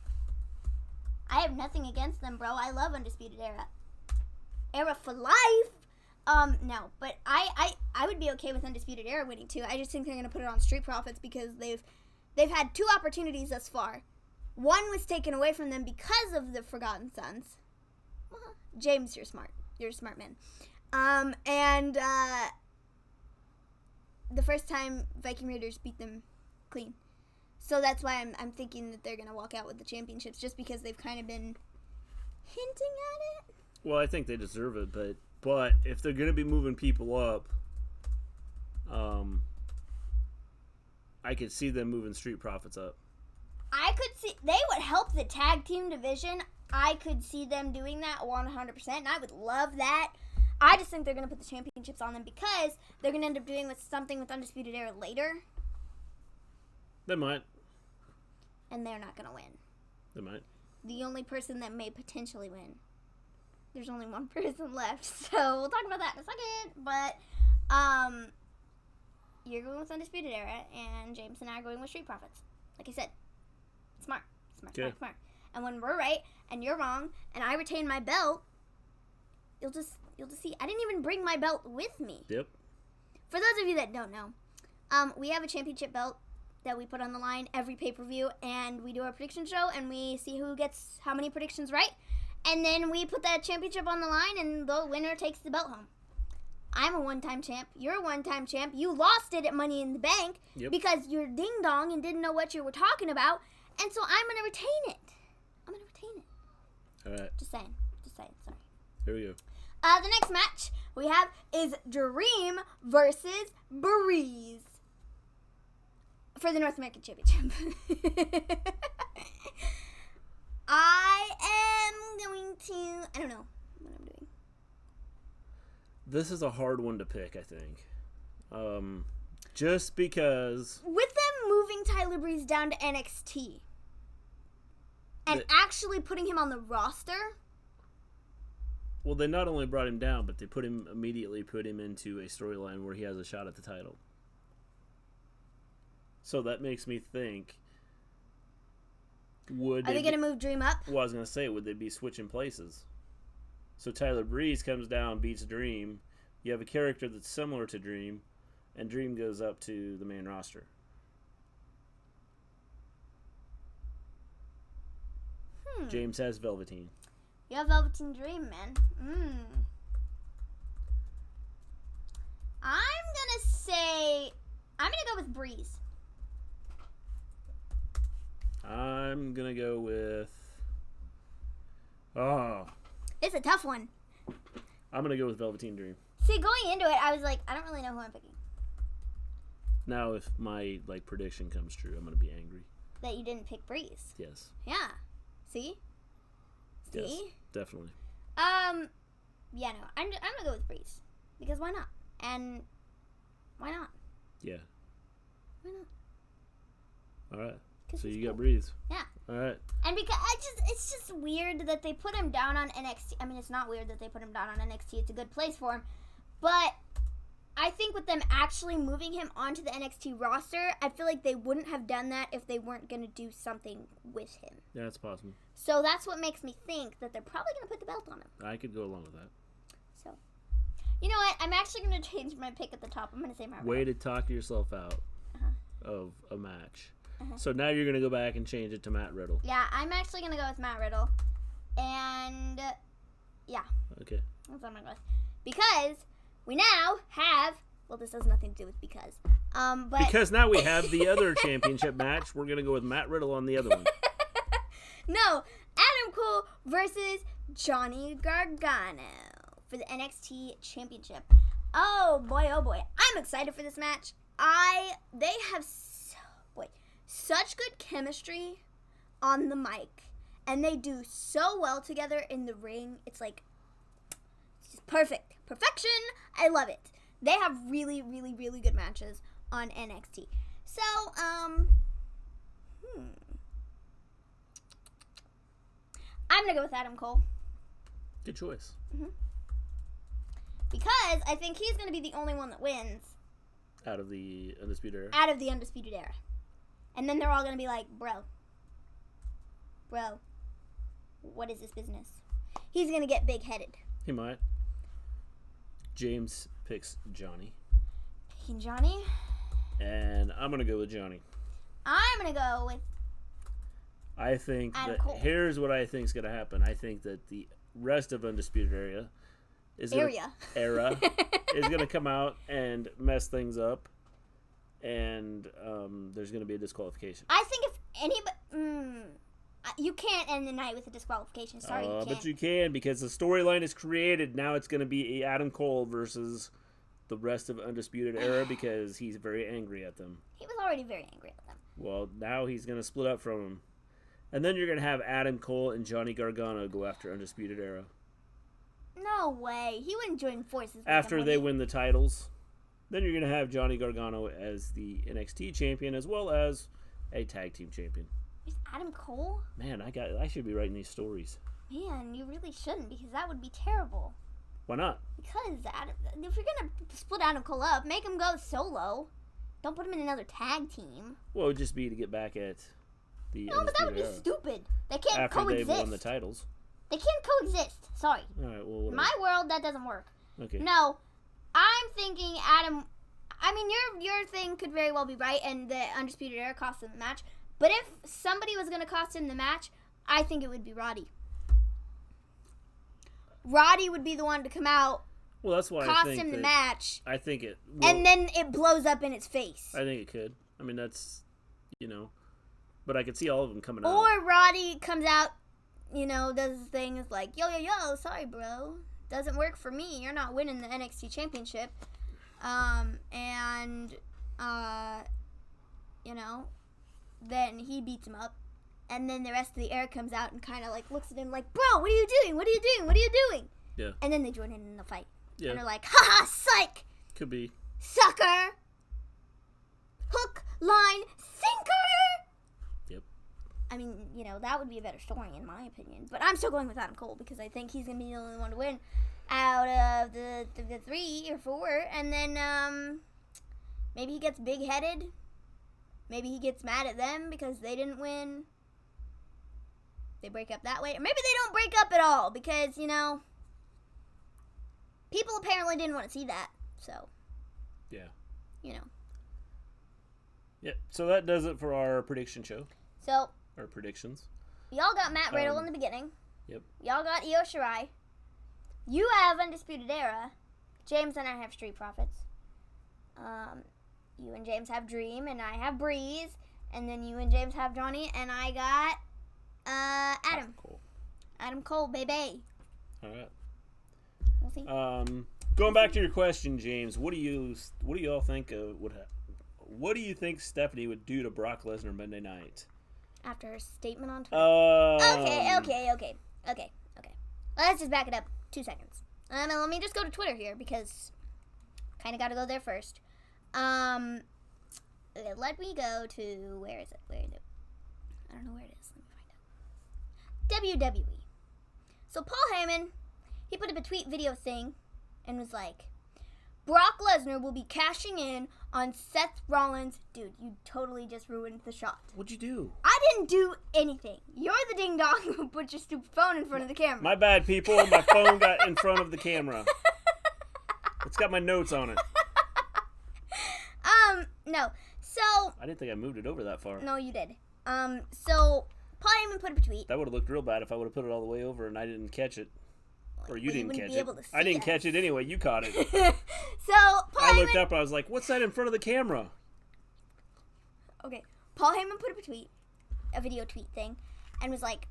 [SPEAKER 3] I have nothing against them, bro. I love Undisputed Era. Era for life. No, but I would be okay with Undisputed Era winning too. I just think they're gonna put it on Street Profits because they've had 2 opportunities thus far. One was taken away from them because of the Forgotten Sons. James, you're smart. You're a smart man. And the first time Viking Raiders beat them clean. So that's why I'm thinking that they're going to walk out with the championships just because they've kind of been hinting at it.
[SPEAKER 2] Well, I think they deserve it, but if they're going to be moving people up, I could see them moving Street Profits up.
[SPEAKER 3] I could see they would help the tag team division. I could see them doing that 100%, and I would love that. I just think they're going to put the championships on them because they're going to end up doing something with Undisputed Era later,
[SPEAKER 2] They might.
[SPEAKER 3] and they're not going to win.
[SPEAKER 2] They might.
[SPEAKER 3] The only person that may potentially win. There's only one person left, so we'll talk about that in a second. But you're going with Undisputed Era, and James and I are going with Street Profits. Like I said, smart. And when we're right and you're wrong, and I retain my belt, you'll just see. I didn't even bring my belt with me.
[SPEAKER 2] Yep.
[SPEAKER 3] For those of you that don't know, we have a championship belt that we put on the line every pay-per-view, and we do our prediction show, and we see who gets how many predictions right, and then we put that championship on the line, and the winner takes the belt home. I'm a one-time champ. You're a one-time champ. You lost it at Money in the Bank because you're ding-dong and didn't know what you were talking about, and so I'm going to retain it.
[SPEAKER 2] All right.
[SPEAKER 3] Just saying. Sorry.
[SPEAKER 2] Here we go.
[SPEAKER 3] The next match we have is Dream versus Breeze for the North American Championship. I don't know what I'm doing.
[SPEAKER 2] This is a hard one to pick, I think. Just because...
[SPEAKER 3] With them moving Tyler Breeze down to NXT and actually putting him on the roster...
[SPEAKER 2] Well, they not only brought him down, but they immediately put him into a storyline where he has a shot at the title. So that makes me think, are
[SPEAKER 3] they going to move Dream up?
[SPEAKER 2] Well, I was going to say, would they be switching places? So Tyler Breeze comes down, beats Dream. You have a character that's similar to Dream, and Dream goes up to the main roster. James has Velveteen.
[SPEAKER 3] You have Velveteen Dream, man. I'm gonna go with Breeze.
[SPEAKER 2] I'm gonna go with...
[SPEAKER 3] It's a tough one.
[SPEAKER 2] I'm gonna go with Velveteen Dream.
[SPEAKER 3] See, going into it, I was like, I don't really know who I'm picking.
[SPEAKER 2] Now, if my prediction comes true, I'm gonna be angry.
[SPEAKER 3] That you didn't pick Breeze.
[SPEAKER 2] Yes.
[SPEAKER 3] Yeah. See?
[SPEAKER 2] Yes, definitely.
[SPEAKER 3] Yeah, no. I'm gonna go with Breeze. Because why not? And why not?
[SPEAKER 2] Yeah.
[SPEAKER 3] Why not?
[SPEAKER 2] All right. So
[SPEAKER 3] he's
[SPEAKER 2] you got
[SPEAKER 3] cool.
[SPEAKER 2] Breeze.
[SPEAKER 3] Yeah.
[SPEAKER 2] All right.
[SPEAKER 3] And because it's just weird that they put him down on NXT. I mean, it's not weird that they put him down on NXT. It's a good place for him. But I think with them actually moving him onto the NXT roster, I feel like they wouldn't have done that if they weren't going to do something with him.
[SPEAKER 2] Yeah, that's possible.
[SPEAKER 3] So that's what makes me think that they're probably going to put the belt on him.
[SPEAKER 2] I could go along with that.
[SPEAKER 3] So, you know what? I'm actually going to change my pick at the top. I'm going to say Matt Riddle.
[SPEAKER 2] Way to talk yourself out of a match. So now you're going to go back and change it to Matt Riddle.
[SPEAKER 3] Yeah, I'm actually going to go with Matt Riddle. And, yeah.
[SPEAKER 2] Okay.
[SPEAKER 3] That's what I'm going to go with. Because we now have... Well, this has nothing to do with because. But
[SPEAKER 2] Because now we have the other championship match. We're going to go with Matt Riddle on the other one.
[SPEAKER 3] No, Adam Cole versus Johnny Gargano for the NXT Championship. Oh boy, I'm excited for this match. They have such good chemistry on the mic, and they do so well together in the ring. It's like it's just perfection. I love it. They have really, really, really good matches on NXT. So, I'm going to go with Adam Cole.
[SPEAKER 2] Good choice.
[SPEAKER 3] Because I think he's going to be the only one that wins.
[SPEAKER 2] Out of the Undisputed Era?
[SPEAKER 3] Out of the Undisputed Era. And then they're all going to be like, bro, what is this business? He's going to get big-headed.
[SPEAKER 2] He might. James picks Johnny.
[SPEAKER 3] Picking Johnny.
[SPEAKER 2] And I'm going to go with Johnny.
[SPEAKER 3] I'm going to go with
[SPEAKER 2] I think
[SPEAKER 3] Adam
[SPEAKER 2] that
[SPEAKER 3] Cole.
[SPEAKER 2] Here's what I think is going to happen. I think that the rest of Undisputed Era is going to come out and mess things up, and there's going to be a disqualification.
[SPEAKER 3] I think if anybody... you can't end the night with a disqualification. Sorry, you can't.
[SPEAKER 2] But you can, because the storyline is created. Now it's going to be Adam Cole versus the rest of Undisputed Era because he's very angry at them.
[SPEAKER 3] He was already very angry at them.
[SPEAKER 2] Well, now he's going to split up from him. And then you're going to have Adam Cole and Johnny Gargano go after Undisputed Era.
[SPEAKER 3] No way. He wouldn't join forces with
[SPEAKER 2] After
[SPEAKER 3] them,
[SPEAKER 2] they
[SPEAKER 3] would he?
[SPEAKER 2] win the titles. Then you're going to have Johnny Gargano as the NXT champion as well as a tag team champion.
[SPEAKER 3] Is Adam Cole?
[SPEAKER 2] Man, I should be writing these stories.
[SPEAKER 3] Man, you really shouldn't, because that would be terrible.
[SPEAKER 2] Why not?
[SPEAKER 3] Because if you're going to split Adam Cole up, make him go solo. Don't put him in another tag team.
[SPEAKER 2] Well, it would just be to get back at the
[SPEAKER 3] No, but that would be
[SPEAKER 2] Era
[SPEAKER 3] stupid. They can't
[SPEAKER 2] after
[SPEAKER 3] coexist.
[SPEAKER 2] they've won the titles.
[SPEAKER 3] They can't coexist. Sorry.
[SPEAKER 2] All right, well,
[SPEAKER 3] In my world, that doesn't work.
[SPEAKER 2] okay.
[SPEAKER 3] No, I'm thinking Adam... I mean, your thing could very well be right, and the Undisputed Era cost him the match. But if somebody was going to cost him the match, I think it would be Roddy. Roddy would be the one to come out,
[SPEAKER 2] Well, that's why I
[SPEAKER 3] cost
[SPEAKER 2] think
[SPEAKER 3] him the
[SPEAKER 2] that-
[SPEAKER 3] match,
[SPEAKER 2] I think it.
[SPEAKER 3] and then it blows up in its face.
[SPEAKER 2] I think it could. I mean, that's, but I could see all of them coming out.
[SPEAKER 3] Or Roddy comes out, does his thing, is like, yo, sorry, bro. Doesn't work for me. You're not winning the NXT Championship. Then he beats him up. And then the rest of the air comes out and kind of like looks at him like, bro, what are you doing? What are you doing? What are you doing?
[SPEAKER 2] Yeah.
[SPEAKER 3] And then they join in the fight.
[SPEAKER 2] Yeah.
[SPEAKER 3] And they're like, ha, psych,
[SPEAKER 2] Could be.
[SPEAKER 3] sucker. Hook, line, sinker.
[SPEAKER 2] Yep.
[SPEAKER 3] I mean, that would be a better story in my opinion. But I'm still going with Adam Cole because I think he's going to be the only one to win out of the 3 or 4. And then maybe he gets big-headed. Maybe he gets mad at them because they didn't win. They break up that way. Or maybe they don't break up at all because, people apparently didn't want to see that. So,
[SPEAKER 2] Yeah. Yep. So that does it for our prediction show.
[SPEAKER 3] So,
[SPEAKER 2] Our predictions.
[SPEAKER 3] y'all got Matt Riddle in the beginning.
[SPEAKER 2] Yep.
[SPEAKER 3] Y'all got Io Shirai. You have Undisputed Era. James and I have Street Profits. You and James have Dream, and I have Breeze. And then you and James have Johnny, and I got Adam.
[SPEAKER 2] Cool.
[SPEAKER 3] Adam Cole, baby.
[SPEAKER 2] All right.
[SPEAKER 3] We'll see.
[SPEAKER 2] Going back to your question, James, what do you all think what do you think Stephanie would do to Brock Lesnar Monday night?
[SPEAKER 3] After her statement on Twitter. Okay. Let's just back it up 2 seconds. Let me just go to Twitter here because kind of got to go there first. Let me go to, where is it? I don't know where it is. Let me find out. WWE. So Paul Heyman, he put up a tweet video thing and was like, Brock Lesnar will be cashing in on Seth Rollins. Dude, you totally just ruined the shot.
[SPEAKER 2] What'd you do?
[SPEAKER 3] I didn't do anything. You're the ding dong who put your stupid phone in front of the camera.
[SPEAKER 2] My bad, people. My phone got in front of the camera. It's got my notes on it.
[SPEAKER 3] No. So,
[SPEAKER 2] I didn't think I moved it over that far.
[SPEAKER 3] no, you did. So Paul Heyman put up a tweet.
[SPEAKER 2] That would have looked real bad if I would have put it all the way over and I didn't catch it. Or you didn't catch it. I didn't catch it anyway. You caught it.
[SPEAKER 3] So, Paul Heyman...
[SPEAKER 2] I looked up and I was like, what's that in front of the camera?
[SPEAKER 3] Okay. Paul Heyman put up a video tweet thing, and was like,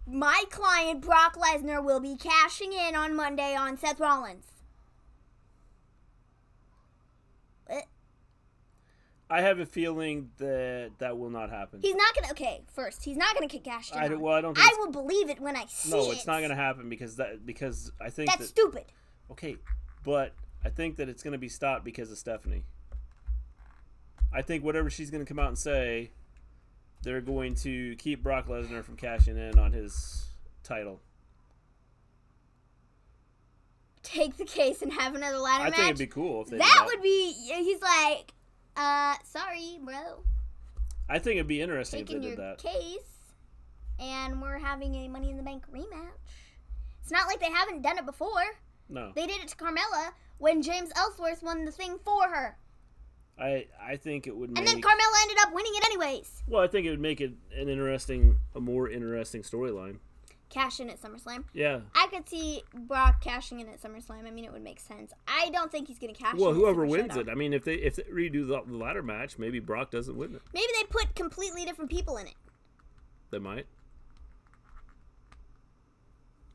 [SPEAKER 3] my client, Brock Lesnar, will be cashing in on Monday on Seth Rollins. What?
[SPEAKER 2] I have a feeling that will not happen.
[SPEAKER 3] He's not gonna. Okay, first, he's not gonna get cashed in.
[SPEAKER 2] I don't think
[SPEAKER 3] I will believe it when I see it.
[SPEAKER 2] No, it's not gonna happen because I think
[SPEAKER 3] that's stupid.
[SPEAKER 2] Okay, but I think that it's gonna be stopped because of Stephanie. I think whatever she's gonna come out and say, they're going to keep Brock Lesnar from cashing in on his title.
[SPEAKER 3] Take the case and have another ladder match.
[SPEAKER 2] I think it'd be cool if they did
[SPEAKER 3] that would be. He's like. Sorry, bro.
[SPEAKER 2] I think it'd be interesting
[SPEAKER 3] Taking
[SPEAKER 2] if they did that.
[SPEAKER 3] Case, and we're having a Money in the Bank rematch. It's not like they haven't done it before.
[SPEAKER 2] No.
[SPEAKER 3] They did it to Carmella when James Ellsworth won the thing for her.
[SPEAKER 2] I think it would make...
[SPEAKER 3] And then Carmella ended up winning it anyways.
[SPEAKER 2] Well, I think it would make it a more interesting storyline.
[SPEAKER 3] Cash in at SummerSlam.
[SPEAKER 2] Yeah.
[SPEAKER 3] I could see Brock cashing in at SummerSlam. I mean, it would make sense. I don't think he's going to cash in.
[SPEAKER 2] Well, whoever
[SPEAKER 3] Super
[SPEAKER 2] wins
[SPEAKER 3] Showdown.
[SPEAKER 2] it. I mean, if they redo the ladder match, maybe Brock doesn't win it.
[SPEAKER 3] Maybe they put completely different people in it.
[SPEAKER 2] They might.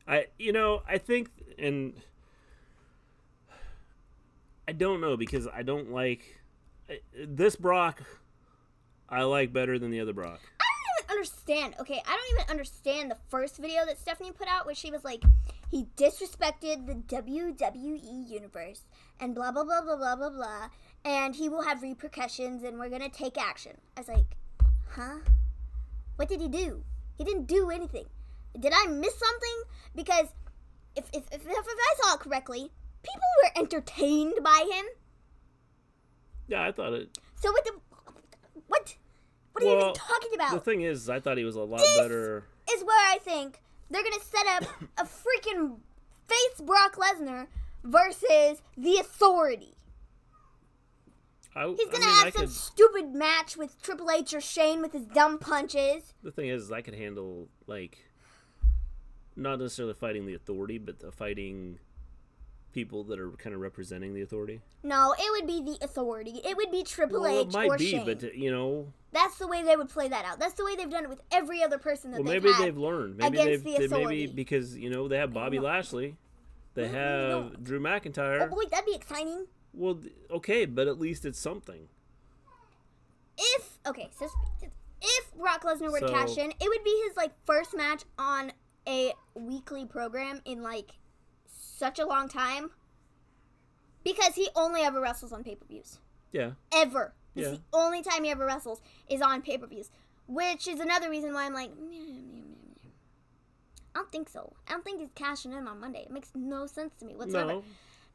[SPEAKER 2] I think, and I don't know because I don't like this Brock. I like better than the other Brock.
[SPEAKER 3] Understand. Okay, I don't even understand the first video that Stephanie put out where she was like, he disrespected the WWE universe and blah blah blah blah blah blah blah, and he will have repercussions and we're gonna take action. I was like, huh? What did he do? He didn't do anything. Did I miss something? Because if I saw it correctly, people were entertained by him.
[SPEAKER 2] Yeah, I thought it.
[SPEAKER 3] So what? What are you even talking about?
[SPEAKER 2] The thing is, I thought he was a lot better.
[SPEAKER 3] This is where I think they're going to set up a freaking face Brock Lesnar versus the Authority. He's going to have some stupid match with Triple H or Shane with his dumb punches.
[SPEAKER 2] The thing is, I could handle, not necessarily fighting the Authority, but fighting people that are kind of representing the Authority.
[SPEAKER 3] No, it would be the Authority. It would be Triple H
[SPEAKER 2] it might
[SPEAKER 3] or
[SPEAKER 2] be,
[SPEAKER 3] Shane.
[SPEAKER 2] But,
[SPEAKER 3] That's the way they would play that out. That's the way they've done it with every other person that they've had.
[SPEAKER 2] Maybe they've learned. Maybe
[SPEAKER 3] Authority.
[SPEAKER 2] Because, they have Bobby Lashley. They have Drew McIntyre.
[SPEAKER 3] Oh, boy, that'd be exciting.
[SPEAKER 2] Well, okay, but at least it's something.
[SPEAKER 3] If Brock Lesnar were to cash in, it would be his, first match on a weekly program in, such a long time. Because he only ever wrestles on pay-per-views.
[SPEAKER 2] Yeah.
[SPEAKER 3] Ever.
[SPEAKER 2] Yeah.
[SPEAKER 3] It's the only time he ever wrestles is on pay-per-views. Which is another reason why I'm like, I don't think so. I don't think he's cashing in on Monday. It makes no sense to me whatsoever.
[SPEAKER 2] No.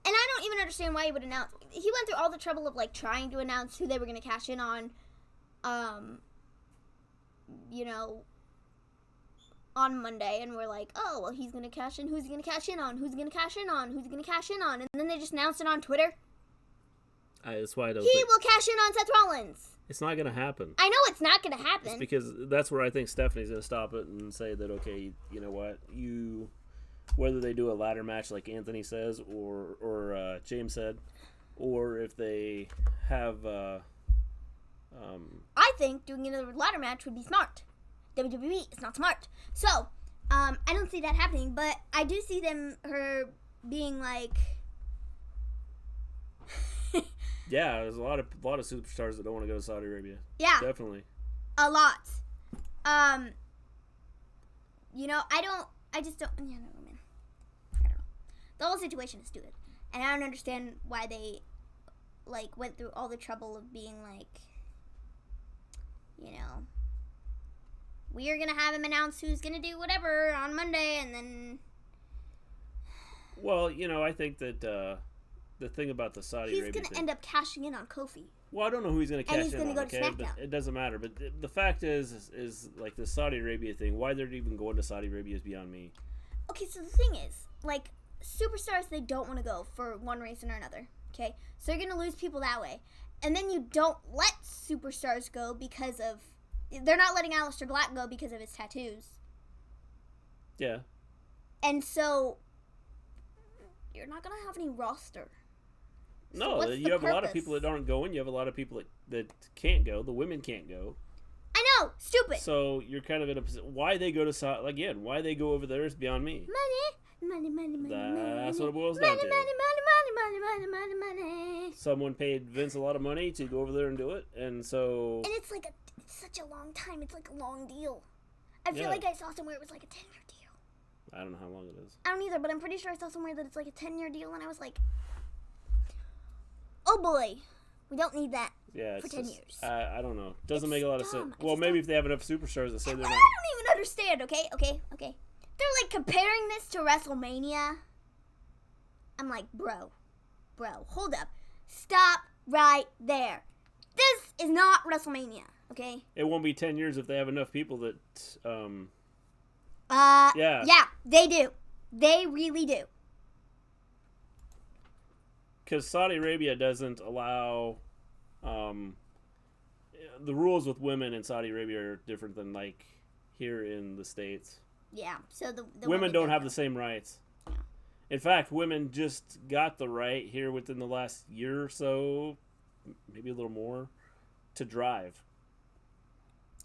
[SPEAKER 3] And I don't even understand why he would announce. He went through all the trouble of, trying to announce who they were going to cash in on, on Monday. And we're like, oh, well, he's going to cash in. Who's he going to cash in on? Who's he going to cash in on? Who's he going to cash in on? And then they just announced it on Twitter.
[SPEAKER 2] That's why I don't
[SPEAKER 3] He will cash in on Seth Rollins.
[SPEAKER 2] It's not going to happen.
[SPEAKER 3] I know it's not going to happen.
[SPEAKER 2] It's because that's where I think Stephanie's going to stop it and say that, okay, you know what, whether they do a ladder match like Anthony says or James said, or if they have...
[SPEAKER 3] I think doing another ladder match would be smart. WWE is not smart. So, I don't see that happening, but I do see her being like...
[SPEAKER 2] Yeah, there's a lot of superstars that don't want to go to Saudi Arabia.
[SPEAKER 3] Yeah.
[SPEAKER 2] Definitely.
[SPEAKER 3] A lot. I just don't, man. I don't know. The whole situation is stupid. And I don't understand why they, went through all the trouble of being we are going to have him announce who's going to do whatever on Monday, and then...
[SPEAKER 2] Well, I think that, the thing about the Saudi Arabia
[SPEAKER 3] he's going to end up cashing in on Kofi.
[SPEAKER 2] Well, I don't know who he's going to cash in on.
[SPEAKER 3] And he's going to go to SmackDown.
[SPEAKER 2] But it doesn't matter. But the fact is the Saudi Arabia thing, why they're even going to Saudi Arabia is beyond me.
[SPEAKER 3] Okay, so the thing is, superstars, they don't want to go for one reason or another, okay? So you're going to lose people that way. And then you don't let superstars go because of they're not letting Aleister Black go because of his tattoos.
[SPEAKER 2] Yeah.
[SPEAKER 3] And so, you're not going to have any roster. So
[SPEAKER 2] No, you have a lot of people that aren't going. You have a lot of people that can't go. The women can't go.
[SPEAKER 3] I know, stupid.
[SPEAKER 2] So you're kind of in a position. Why they go to again? Why they go over there is beyond me.
[SPEAKER 3] Money.
[SPEAKER 2] That's what it boils
[SPEAKER 3] money,
[SPEAKER 2] down to.
[SPEAKER 3] Money.
[SPEAKER 2] Someone paid Vince a lot of money to go over there and do it, and so.
[SPEAKER 3] And it's like it's such a long time. It's like a long deal. I feel
[SPEAKER 2] Yeah.
[SPEAKER 3] like I saw somewhere it was like a 10-year deal.
[SPEAKER 2] I don't know how long it is.
[SPEAKER 3] I don't either, but I'm pretty sure I saw somewhere that it's like a 10-year deal, and I was like, oh boy, we don't need that for 10 years.
[SPEAKER 2] I don't know. Doesn't make a lot of sense.
[SPEAKER 3] I
[SPEAKER 2] Well,
[SPEAKER 3] just
[SPEAKER 2] maybe
[SPEAKER 3] don't-
[SPEAKER 2] if they have enough superstars that say they're
[SPEAKER 3] I
[SPEAKER 2] not.
[SPEAKER 3] don't even understand, okay? They're like comparing this to WrestleMania. I'm like, bro, hold up. Stop right there. This is not WrestleMania, okay?
[SPEAKER 2] It won't be 10 years if they have enough people that.
[SPEAKER 3] Yeah, they do. They really do.
[SPEAKER 2] Because Saudi Arabia doesn't allow. The rules with women in Saudi Arabia are different than like here in the States.
[SPEAKER 3] Yeah, so the
[SPEAKER 2] Women don't have the same rights.
[SPEAKER 3] Yeah.
[SPEAKER 2] In fact, women just got the right here within the last year or so, maybe a little more, to drive.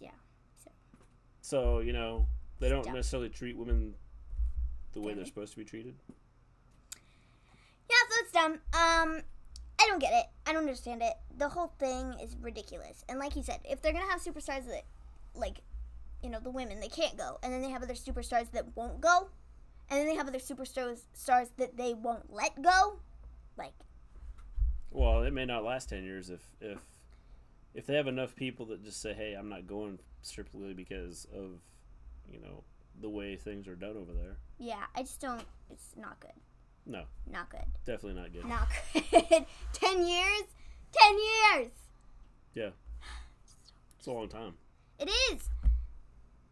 [SPEAKER 3] Yeah.
[SPEAKER 2] So, you know, they don't
[SPEAKER 3] Dumb.
[SPEAKER 2] necessarily treat women the way they're
[SPEAKER 3] Dummy.
[SPEAKER 2] supposed to be treated.
[SPEAKER 3] Yeah, so it's dumb. I don't get it. I don't understand it. The whole thing is ridiculous. And like you said, if they're gonna have superstars that, like, you know, the women, they can't go, and then they have other superstars that won't go, and then they have other superstars that they won't let go, like.
[SPEAKER 2] Well, it may not last 10 years if they have enough people that just say, "Hey, I'm not going strictly because of, you know, the way things are done over there."
[SPEAKER 3] Yeah, I just don't. It's not good.
[SPEAKER 2] No,
[SPEAKER 3] Not good.
[SPEAKER 2] definitely not good.
[SPEAKER 3] Not good. 10 years? 10 years!
[SPEAKER 2] Yeah, it's a long time.
[SPEAKER 3] It is!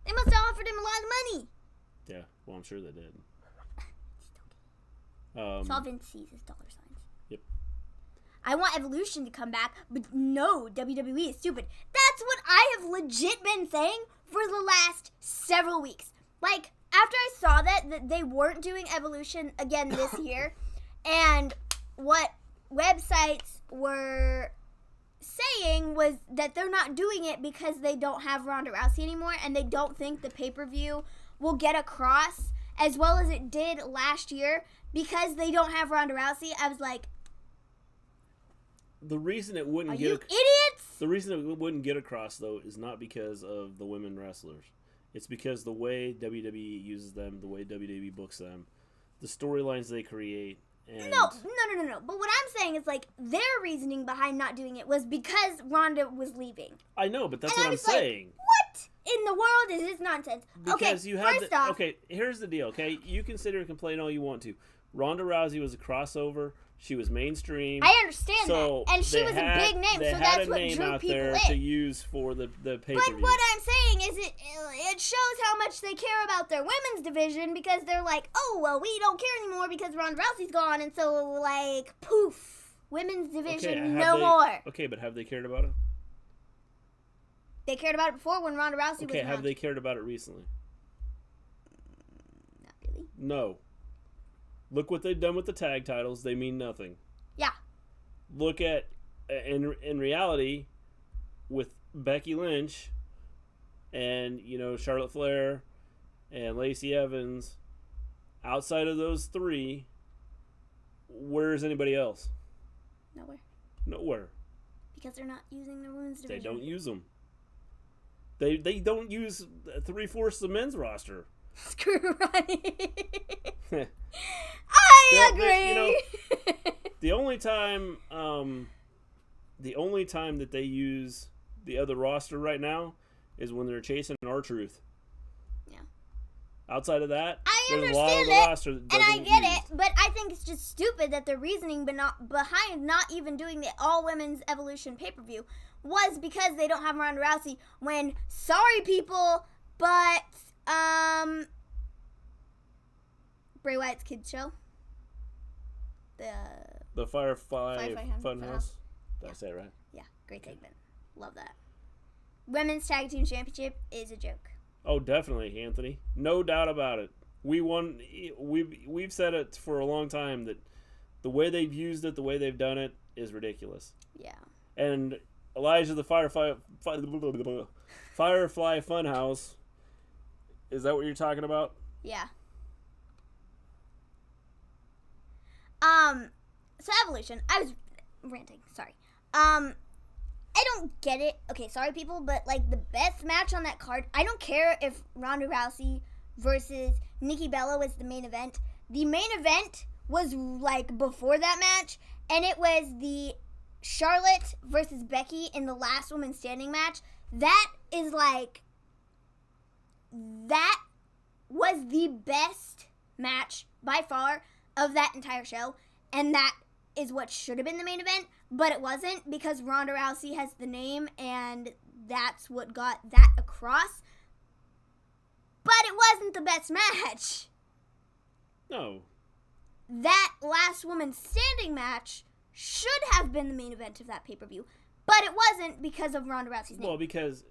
[SPEAKER 3] They must have offered him a lot of money.
[SPEAKER 2] Yeah, well, I'm sure they did.
[SPEAKER 3] It's all Vince sees is dollar signs.
[SPEAKER 2] Yep.
[SPEAKER 3] I want Evolution to come back, but no, WWE is stupid. That's what I have legit been saying for the last several weeks. Like, after I saw that they weren't doing Evolution again this year, and what websites were saying was that they're not doing it because they don't have Ronda Rousey anymore, and they don't think the pay-per-view will get across as well as it did last year because they don't have Ronda Rousey. I was like,
[SPEAKER 2] The reason it wouldn't
[SPEAKER 3] are
[SPEAKER 2] get
[SPEAKER 3] you idiots?
[SPEAKER 2] the reason it wouldn't get across though is not because of the women wrestlers. It's because the way WWE uses them, the way WWE books them, the storylines they create, and
[SPEAKER 3] No. But what I'm saying is, like, their reasoning behind not doing it was because Ronda was leaving.
[SPEAKER 2] I know, but that's
[SPEAKER 3] And
[SPEAKER 2] what
[SPEAKER 3] I
[SPEAKER 2] I'm
[SPEAKER 3] was like,
[SPEAKER 2] saying.
[SPEAKER 3] What in the world is this nonsense?
[SPEAKER 2] Because
[SPEAKER 3] okay,
[SPEAKER 2] you have
[SPEAKER 3] first off,
[SPEAKER 2] okay, here's the deal, okay? You can sit here and complain all you want to. Ronda Rousey was a crossover. She was mainstream.
[SPEAKER 3] I understand
[SPEAKER 2] so
[SPEAKER 3] that. And she
[SPEAKER 2] they
[SPEAKER 3] was
[SPEAKER 2] had-
[SPEAKER 3] a big name,
[SPEAKER 2] they
[SPEAKER 3] so
[SPEAKER 2] had
[SPEAKER 3] that's
[SPEAKER 2] a
[SPEAKER 3] what
[SPEAKER 2] name
[SPEAKER 3] drew
[SPEAKER 2] out
[SPEAKER 3] people
[SPEAKER 2] there
[SPEAKER 3] in.
[SPEAKER 2] to use for the pay-per-view.
[SPEAKER 3] But what I'm saying is it shows how much they care about their women's division because they're like, oh, well, we don't care anymore because Ronda Rousey's gone. And so, like, poof, women's division, no more.
[SPEAKER 2] Okay, but have they cared about it?
[SPEAKER 3] They cared about it before when Ronda Rousey was
[SPEAKER 2] Okay, have
[SPEAKER 3] around.
[SPEAKER 2] they cared about it recently?
[SPEAKER 3] Not really.
[SPEAKER 2] No. Look what they've done with the tag titles. They mean nothing.
[SPEAKER 3] Yeah.
[SPEAKER 2] Look at, in reality, with Becky Lynch and, you know, Charlotte Flair and Lacey Evans, outside of those three, where's anybody else?
[SPEAKER 3] Nowhere.
[SPEAKER 2] Nowhere.
[SPEAKER 3] Because they're not using their women's
[SPEAKER 2] They
[SPEAKER 3] division.
[SPEAKER 2] don't use them. They don't use 3/4 of the men's roster.
[SPEAKER 3] Screw Ronnie.
[SPEAKER 2] They-
[SPEAKER 3] I agree.
[SPEAKER 2] they- you know, the only time that they use the other roster right now is when they're chasing R-Truth.
[SPEAKER 3] Yeah.
[SPEAKER 2] Outside of that,
[SPEAKER 3] I
[SPEAKER 2] there's a lot of
[SPEAKER 3] understand
[SPEAKER 2] the
[SPEAKER 3] it,
[SPEAKER 2] roster that
[SPEAKER 3] and I
[SPEAKER 2] doesn't
[SPEAKER 3] get
[SPEAKER 2] use.
[SPEAKER 3] it, but I think it's just stupid that the reasoning behind not even doing the all women's Evolution pay-per-view was because they don't have Ronda Rousey. When, sorry people, but Bray Wyatt's kids show,
[SPEAKER 2] The Firefly
[SPEAKER 3] Firefly
[SPEAKER 2] Funhouse.
[SPEAKER 3] Funhouse.
[SPEAKER 2] Did I say it right?
[SPEAKER 3] yeah, great segment, love that. Women's Tag Team Championship is a joke.
[SPEAKER 2] Oh, definitely, Anthony. No doubt about it. We won. We've said it for a long time that the way they've used it, the way they've done it, is ridiculous.
[SPEAKER 3] Yeah.
[SPEAKER 2] And Elijah the Firefly Funhouse. Is that what you're talking about?
[SPEAKER 3] Yeah. So Evolution. I was ranting. Sorry. I don't get it. Okay, sorry people, but like the best match on that card, I don't care if Ronda Rousey versus Nikki Bella was the main event. The main event was like before that match, and it was the Charlotte versus Becky in the last woman standing match. That is like, that was the best match by far of that entire show, and that is what should have been the main event, but it wasn't because Ronda Rousey has the name, and that's what got that across. But it wasn't the best match.
[SPEAKER 2] No.
[SPEAKER 3] That last woman standing match should have been the main event of that pay-per-view, but it wasn't because of Ronda Rousey's name.
[SPEAKER 2] Well, because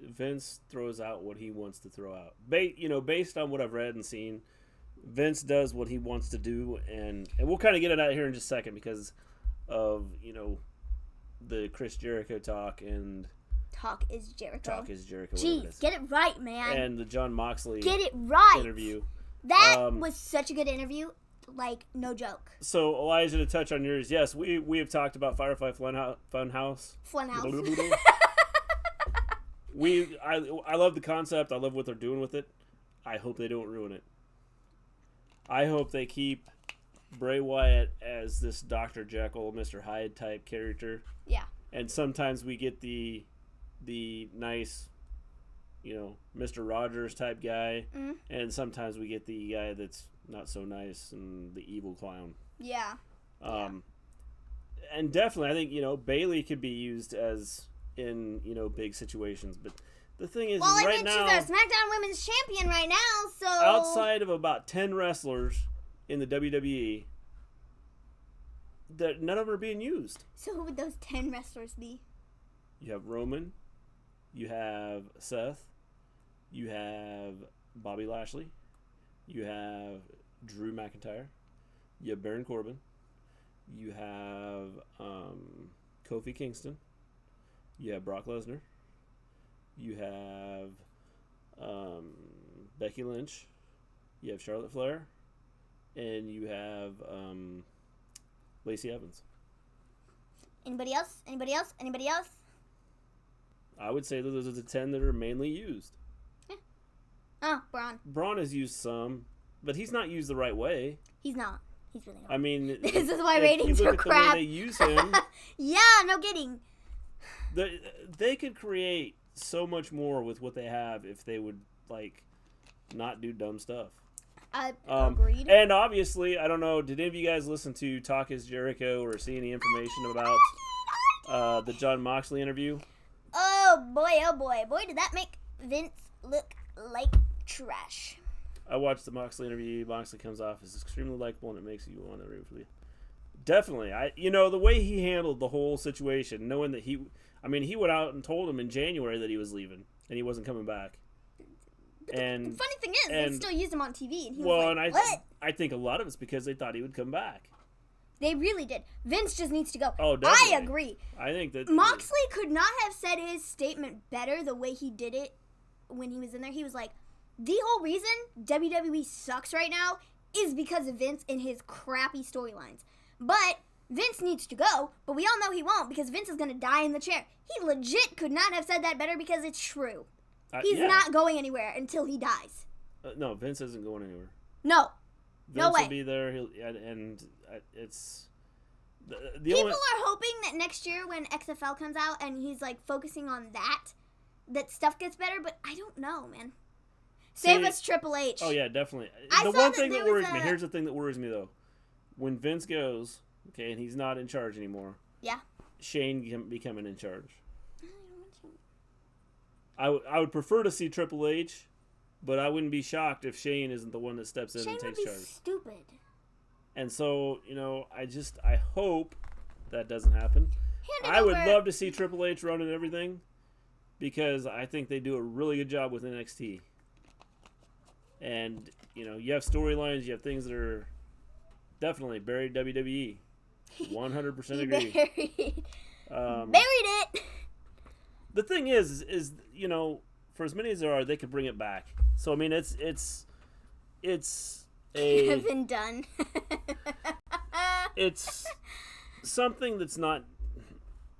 [SPEAKER 2] Vince throws out what he wants to throw out. Based on what I've read and seen, Vince does what he wants to do, and we'll kind of get it out here in just a second because of, the Chris Jericho talk and...
[SPEAKER 3] Talk is Jericho.
[SPEAKER 2] Jeez,
[SPEAKER 3] get it right, man.
[SPEAKER 2] And the Jon Moxley
[SPEAKER 3] interview. That was such a good interview. Like, no joke.
[SPEAKER 2] So, Elijah, to touch on yours, yes, we have talked about Firefly Funhouse. I love the concept. I love what they're doing with it. I hope they don't ruin it. I hope they keep Bray Wyatt as this Dr. Jekyll, Mr. Hyde type character.
[SPEAKER 3] Yeah.
[SPEAKER 2] And sometimes we get the nice, Mr. Rogers type guy. Mm-hmm. And sometimes we get the guy that's not so nice and the evil clown.
[SPEAKER 3] Yeah.
[SPEAKER 2] And definitely, I think, Bayley could be used as in, big situations. But the thing is, right now,
[SPEAKER 3] she's our SmackDown Women's Champion right now, so...
[SPEAKER 2] Outside of about 10 wrestlers in the WWE, that none of them are being used.
[SPEAKER 3] So who would those 10 wrestlers be?
[SPEAKER 2] You have Roman. You have Seth. You have Bobby Lashley. You have Drew McIntyre. You have Baron Corbin. You have Kofi Kingston. You have Brock Lesnar. You have Becky Lynch. You have Charlotte Flair. And you have Lacey Evans.
[SPEAKER 3] Anybody else?
[SPEAKER 2] I would say that those are the 10 that are mainly used.
[SPEAKER 3] Yeah. Oh, Braun.
[SPEAKER 2] Braun is used some, but he's not used the right way.
[SPEAKER 3] He's not. He's really not.
[SPEAKER 2] I mean,
[SPEAKER 3] this is why ratings are crap.
[SPEAKER 2] The way they use him.
[SPEAKER 3] Yeah, no kidding.
[SPEAKER 2] They could create so much more with what they have if they would not do dumb stuff.
[SPEAKER 3] Agreed.
[SPEAKER 2] And obviously, I don't know, did any of you guys listen to Talk is Jericho or see any information about the Jon Moxley interview?
[SPEAKER 3] Oh boy. Boy, did that make Vince look like trash.
[SPEAKER 2] I watched the Moxley interview. Moxley comes off as extremely likable, and it makes you want to root for you. Definitely. The way he handled the whole situation, knowing that he went out and told him in January that he was leaving, and he wasn't coming back. And
[SPEAKER 3] the funny thing is, they still used him on TV, and he was like, what?
[SPEAKER 2] I think a lot of it's because they thought he would come back.
[SPEAKER 3] They really did. Vince just needs to go.
[SPEAKER 2] Oh, definitely.
[SPEAKER 3] I agree.
[SPEAKER 2] I think that...
[SPEAKER 3] Moxley could not have said his statement better the way he did it when he was in there. He was like, the whole reason WWE sucks right now is because of Vince and his crappy storylines. But Vince needs to go, but we all know he won't because Vince is going to die in the chair. He legit could not have said that better because it's true. He's not going anywhere until he dies.
[SPEAKER 2] No, Vince isn't going anywhere.
[SPEAKER 3] No.
[SPEAKER 2] Vince
[SPEAKER 3] no way.
[SPEAKER 2] will be there, it's...
[SPEAKER 3] People are hoping that next year when XFL comes out and he's focusing on that stuff gets better, but I don't know, man. Save us Triple H.
[SPEAKER 2] Oh yeah, definitely. The one thing that worries me, here's the thing that worries me though. When Vince goes, okay, and he's not in charge anymore.
[SPEAKER 3] Yeah.
[SPEAKER 2] Shane becoming in charge. I would prefer to see Triple H, but I wouldn't be shocked if Shane isn't the one that steps in and takes charge.
[SPEAKER 3] Shane would be stupid.
[SPEAKER 2] And so, I hope that doesn't happen. I would love to see Triple H running everything, because I think they do a really good job with NXT. And, you know, you have storylines, you have things that are definitely buried WWE. 100% agree.
[SPEAKER 3] Buried it.
[SPEAKER 2] The thing is, you know, for as many as there are, they could bring it back. So, I mean, it's a...
[SPEAKER 3] Have been done.
[SPEAKER 2] It's something that's not...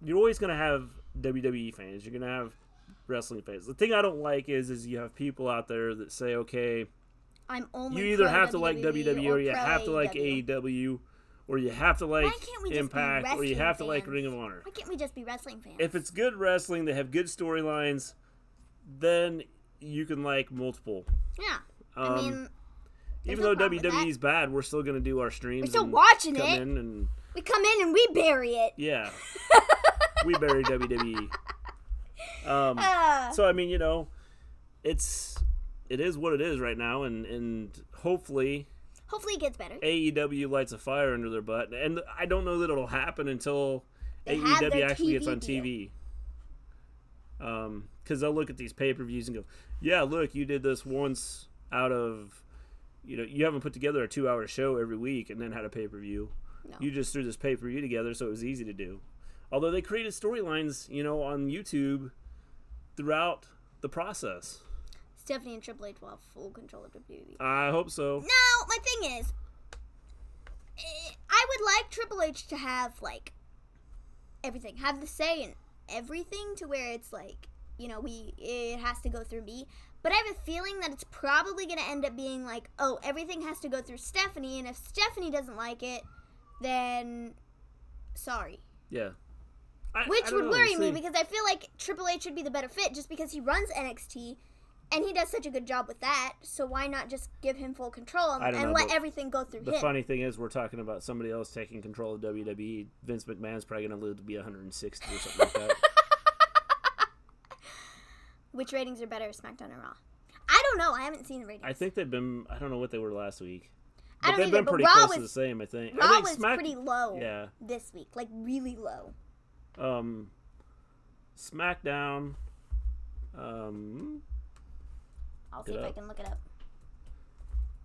[SPEAKER 2] You're always going to have WWE fans. You're going to have wrestling fans. The thing I don't like is you have people out there that say, okay,
[SPEAKER 3] I'm only
[SPEAKER 2] you either have to like
[SPEAKER 3] WWE
[SPEAKER 2] WWE or you have to like
[SPEAKER 3] AEW.
[SPEAKER 2] AEW or you have to like
[SPEAKER 3] Why can't we just be
[SPEAKER 2] Impact or you
[SPEAKER 3] wrestling
[SPEAKER 2] have to like
[SPEAKER 3] fans?
[SPEAKER 2] Ring of Honor.
[SPEAKER 3] Why can't we just be wrestling fans?
[SPEAKER 2] If it's good wrestling, they have good storylines, then you can like multiple.
[SPEAKER 3] Yeah. I mean,
[SPEAKER 2] even
[SPEAKER 3] no
[SPEAKER 2] though
[SPEAKER 3] problem with
[SPEAKER 2] WWE's bad, we're still going to do our streams.
[SPEAKER 3] we're still
[SPEAKER 2] and
[SPEAKER 3] watching
[SPEAKER 2] come
[SPEAKER 3] it.
[SPEAKER 2] in and
[SPEAKER 3] We come in and we bury it.
[SPEAKER 2] yeah, we bury WWE. So I mean, you know, it is what it is right now, and hopefully
[SPEAKER 3] Hopefully it gets better.
[SPEAKER 2] AEW lights a fire under their butt, and I don't know that it'll happen until
[SPEAKER 3] They have
[SPEAKER 2] AEW
[SPEAKER 3] their
[SPEAKER 2] actually gets
[SPEAKER 3] TV
[SPEAKER 2] on TV. Because they'll look at these pay-per-views and go, yeah, look, you did this once out of, you know, you haven't put together a 2-hour show every week and then had a pay-per-view.
[SPEAKER 3] No.
[SPEAKER 2] You just threw this pay-per-view together, so it was easy to do. Although they created storylines, you know, on YouTube throughout the process.
[SPEAKER 3] Stephanie and Triple H will have full control of WWE.
[SPEAKER 2] I hope so.
[SPEAKER 3] Now, my thing is, I would like Triple H to have, like, everything. Have the say in everything to where it's like, you know, it has to go through me. But I have a feeling that it's probably going to end up being like, oh, everything has to go through Stephanie, and if Stephanie doesn't like it, then sorry.
[SPEAKER 2] Yeah.
[SPEAKER 3] Which
[SPEAKER 2] I don't
[SPEAKER 3] would
[SPEAKER 2] know.
[SPEAKER 3] worry
[SPEAKER 2] We'll
[SPEAKER 3] me
[SPEAKER 2] see.
[SPEAKER 3] because I feel like Triple H should be the better fit just because he runs NXT and he does such a good job with that. So why not just give him full control
[SPEAKER 2] I don't
[SPEAKER 3] and
[SPEAKER 2] know,
[SPEAKER 3] let
[SPEAKER 2] but
[SPEAKER 3] everything go through
[SPEAKER 2] The
[SPEAKER 3] him?
[SPEAKER 2] funny thing is, we're talking about somebody else taking control of WWE. Vince McMahon's probably going to live to be 160 or something like that.
[SPEAKER 3] Which ratings are better, SmackDown or Raw? I don't know. I haven't seen the ratings.
[SPEAKER 2] I think they've been, I don't know what they were last week.
[SPEAKER 3] I
[SPEAKER 2] But
[SPEAKER 3] don't
[SPEAKER 2] they've
[SPEAKER 3] either,
[SPEAKER 2] been
[SPEAKER 3] but
[SPEAKER 2] pretty
[SPEAKER 3] Raw
[SPEAKER 2] close
[SPEAKER 3] was-
[SPEAKER 2] to the same, I think.
[SPEAKER 3] Raw
[SPEAKER 2] I think
[SPEAKER 3] was pretty low this week. Like, really low.
[SPEAKER 2] SmackDown.
[SPEAKER 3] I'll see
[SPEAKER 2] Get
[SPEAKER 3] if I
[SPEAKER 2] up.
[SPEAKER 3] can look it up.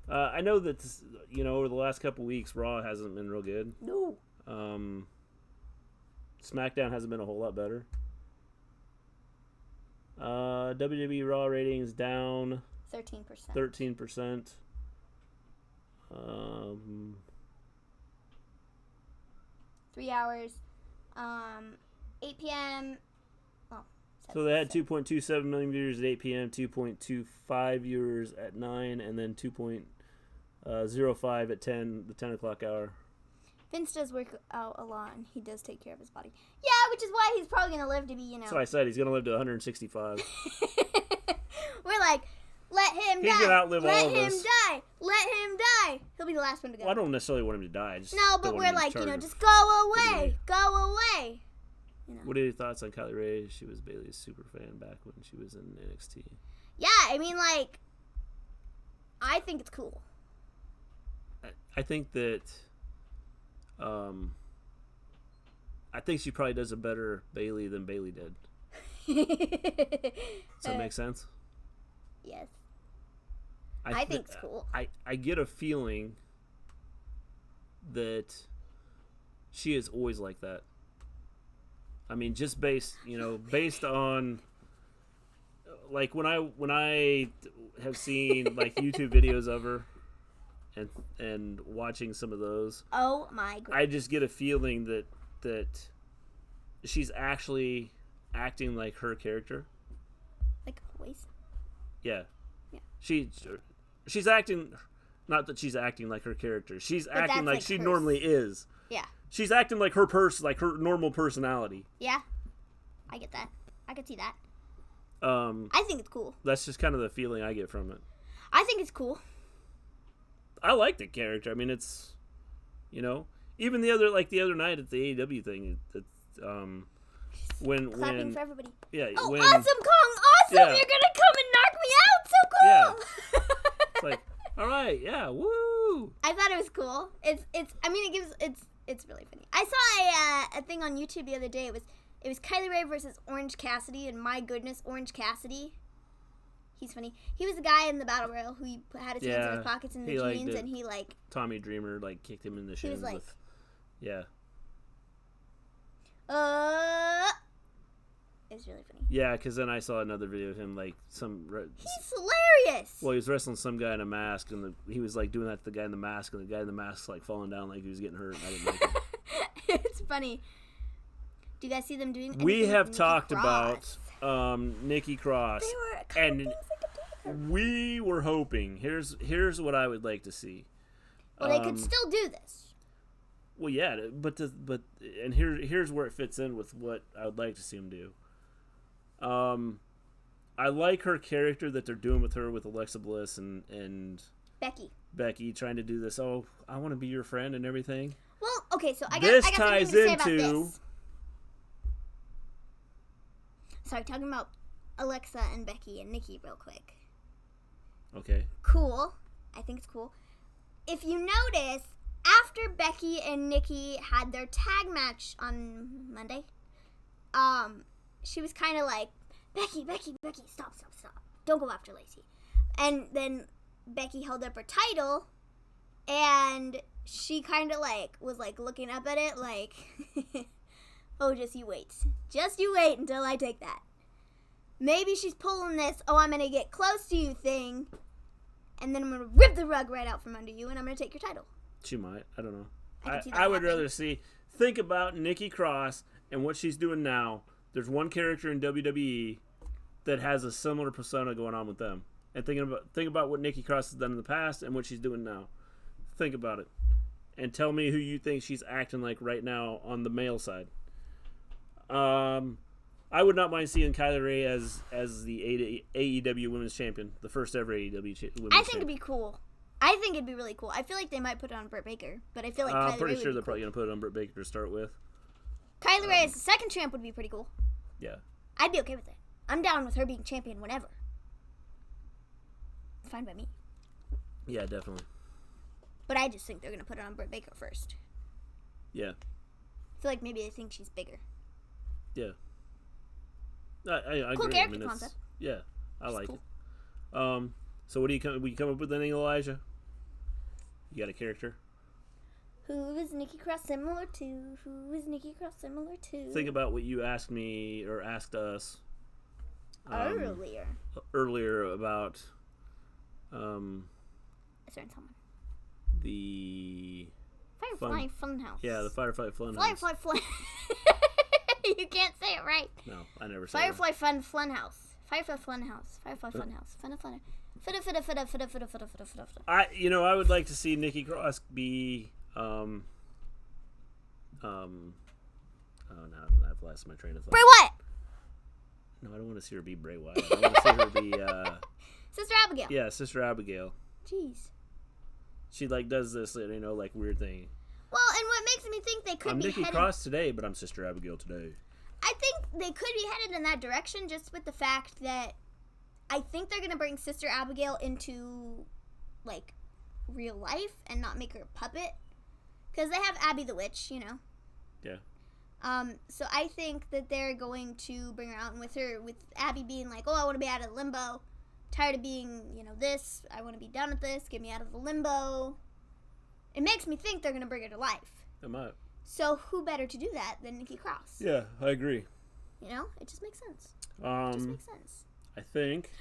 [SPEAKER 2] I know that, you know, over the last couple weeks, Raw hasn't been real good.
[SPEAKER 3] No.
[SPEAKER 2] SmackDown hasn't been a whole lot better. WWE Raw ratings down
[SPEAKER 3] 13%.
[SPEAKER 2] 13%.
[SPEAKER 3] 3 hours. 8 p.m. Well,
[SPEAKER 2] So they had 2.27 million viewers at 8 p.m., 2.25 viewers at 9, and then 2.05 at 10, the 10 o'clock hour.
[SPEAKER 3] Vince does work out a lot, and he does take care of his body. Yeah, which is why he's probably going to live to be, you know.
[SPEAKER 2] So I said he's going to live to 165.
[SPEAKER 3] We're like, let him die.
[SPEAKER 2] He's gonna outlive
[SPEAKER 3] let
[SPEAKER 2] all of
[SPEAKER 3] him
[SPEAKER 2] us.
[SPEAKER 3] die. Let him die. He'll be the last one to go.
[SPEAKER 2] Well, I don't necessarily want him to die. I just
[SPEAKER 3] No,
[SPEAKER 2] don't
[SPEAKER 3] but
[SPEAKER 2] want
[SPEAKER 3] we're
[SPEAKER 2] him in
[SPEAKER 3] like, you know,
[SPEAKER 2] charge.
[SPEAKER 3] just go away. Go away. You know.
[SPEAKER 2] What are your thoughts on Kylie Ray? She was Bayley's super fan back when she was in NXT.
[SPEAKER 3] Yeah, I mean, like, I think it's cool.
[SPEAKER 2] I think that, I think she probably does a better Bayley than Bayley did. Does that make sense?
[SPEAKER 3] Yes. I think it's cool.
[SPEAKER 2] I get a feeling that she is always like that. I mean, just based on like when I have seen like YouTube videos of her and watching some of those.
[SPEAKER 3] Oh my god.
[SPEAKER 2] I just get a feeling that she's actually acting like her character.
[SPEAKER 3] Like always.
[SPEAKER 2] Yeah.
[SPEAKER 3] Yeah.
[SPEAKER 2] She's acting, not that she's acting like her character. She's acting
[SPEAKER 3] that's
[SPEAKER 2] like
[SPEAKER 3] like
[SPEAKER 2] she
[SPEAKER 3] hers.
[SPEAKER 2] normally is.
[SPEAKER 3] Yeah.
[SPEAKER 2] She's acting like her like her normal personality.
[SPEAKER 3] Yeah. I get that. I can see that.
[SPEAKER 2] I
[SPEAKER 3] I think it's cool.
[SPEAKER 2] That's just kind of the feeling I get from it.
[SPEAKER 3] I think it's cool.
[SPEAKER 2] I like the character. I mean, it's, you know, even the other night at the AEW thing, when
[SPEAKER 3] Clapping for everybody.
[SPEAKER 2] yeah,
[SPEAKER 3] Oh,
[SPEAKER 2] when,
[SPEAKER 3] awesome, Kong! Awesome!
[SPEAKER 2] Yeah.
[SPEAKER 3] You're gonna come and knock me out! So cool!
[SPEAKER 2] it's like, all right, yeah, woo.
[SPEAKER 3] I thought it was cool. It's I mean, it's really funny. I saw a thing on YouTube the other day. It was It was Kylie Ray versus Orange Cassidy, and my goodness, Orange Cassidy. He's funny. He was the guy in the Battle Royal who had his hands in his pockets in the jeans, and he, like...
[SPEAKER 2] Tommy Dreamer, like, kicked him in the shins
[SPEAKER 3] like,
[SPEAKER 2] with... Yeah.
[SPEAKER 3] It was really funny.
[SPEAKER 2] Yeah, because then I saw another video of him, like,
[SPEAKER 3] He's hilarious!
[SPEAKER 2] Well, he was wrestling some guy in a mask, and he was, like, doing that to the guy in the mask, and the guy in the mask, like, falling down like he was getting hurt, and I didn't like it.
[SPEAKER 3] It's funny. Do you guys see them doing anything
[SPEAKER 2] We have
[SPEAKER 3] with
[SPEAKER 2] talked
[SPEAKER 3] Nikki
[SPEAKER 2] about
[SPEAKER 3] Cross?
[SPEAKER 2] Nikki Cross.
[SPEAKER 3] There were a couple things they could do with her.
[SPEAKER 2] We were hoping. Here's what I would like to see.
[SPEAKER 3] Well, they could still do this.
[SPEAKER 2] Well, yeah, and here's where it fits in with what I would like to see them do. I like her character that they're doing with her with Alexa Bliss and Becky trying to do this. Oh, I want to be your friend and everything.
[SPEAKER 3] Well, okay, so I
[SPEAKER 2] This
[SPEAKER 3] got something
[SPEAKER 2] ties
[SPEAKER 3] to say about
[SPEAKER 2] into-
[SPEAKER 3] this. Sorry, talking about Alexa and Becky and Nikki real quick.
[SPEAKER 2] Okay.
[SPEAKER 3] Cool. I think it's cool. If you notice, after Becky and Nikki had their tag match on Monday, she was kind of like, Becky, stop. Don't go after Lacey. And then Becky held up her title, and she kind of like was like looking up at it like, oh, just you wait until I take that. Maybe she's pulling this, oh, I'm going to get close to you thing, and then I'm going to rip the rug right out from under you, and I'm going to take your title.
[SPEAKER 2] She might. I don't know.
[SPEAKER 3] I
[SPEAKER 2] would rather think about Nikki Cross and what she's doing now. There's one character in WWE that has a similar persona going on with them. And think about what Nikki Cross has done in the past and what she's doing now. Think about it. And tell me who you think she's acting like right now on the male side. I would not mind seeing Kylie Ray as the AEW Women's Champion, the first ever AEW Women's Champion.
[SPEAKER 3] I think it'd be cool. I think it'd be really cool. I feel like they might put it on Britt Baker, but I feel like Kylie Ray
[SPEAKER 2] I'm pretty
[SPEAKER 3] would
[SPEAKER 2] sure
[SPEAKER 3] be
[SPEAKER 2] they're
[SPEAKER 3] cool.
[SPEAKER 2] probably going to put it on Britt Baker to start with.
[SPEAKER 3] Kylie Ray as the second champ would be pretty cool.
[SPEAKER 2] Yeah.
[SPEAKER 3] I'd be okay with it. I'm down with her being champion whenever. It's fine by me.
[SPEAKER 2] Yeah, definitely.
[SPEAKER 3] But I just think they're going to put it on Britt Baker first.
[SPEAKER 2] Yeah.
[SPEAKER 3] I feel like maybe they think she's bigger.
[SPEAKER 2] Yeah. I
[SPEAKER 3] Cool
[SPEAKER 2] agree.
[SPEAKER 3] character concept.
[SPEAKER 2] Yeah, I like
[SPEAKER 3] cool.
[SPEAKER 2] it. So what do you come up with anything, Elijah? You got a character?
[SPEAKER 3] Who is Nikki Cross similar to? Who is Nikki Cross similar to?
[SPEAKER 2] Think about what you asked me or asked us
[SPEAKER 3] earlier
[SPEAKER 2] about
[SPEAKER 3] Is there someone?
[SPEAKER 2] the
[SPEAKER 3] Firefly Funhouse.
[SPEAKER 2] Yeah, the Firefly Funhouse.
[SPEAKER 3] Firefly Fun. You can't say it right.
[SPEAKER 2] No, I never said
[SPEAKER 3] Firefly Funhouse. Firefly Funhouse. Firefly Funhouse. Fun.
[SPEAKER 2] I would like to see Nikki Cross be oh no, I've lost my train of thought.
[SPEAKER 3] Bray Wyatt.
[SPEAKER 2] No, I don't want to see her be Bray Wyatt. I want to see her be
[SPEAKER 3] Sister Abigail.
[SPEAKER 2] yeah, Sister Abigail.
[SPEAKER 3] Jeez.
[SPEAKER 2] She like does this, like weird thing.
[SPEAKER 3] Well, and what makes me think they could
[SPEAKER 2] I'm
[SPEAKER 3] be
[SPEAKER 2] Nikki
[SPEAKER 3] headed...
[SPEAKER 2] Cross today, but I'm Sister Abigail today.
[SPEAKER 3] I think they could be headed in that direction just with the fact that I think they're going to bring Sister Abigail into, like, real life and not make her a puppet. Because they have Abby the Witch, you know.
[SPEAKER 2] Yeah.
[SPEAKER 3] So I think that they're going to bring her out, and with Abby being like, oh, I want to be out of limbo. Tired of being, this. I want to be done with this. Get me out of the limbo. It makes me think they're going to bring her to life.
[SPEAKER 2] I might.
[SPEAKER 3] So who better to do that than Nikki Cross?
[SPEAKER 2] Yeah, I agree.
[SPEAKER 3] It just makes sense. It just makes sense.
[SPEAKER 2] I think.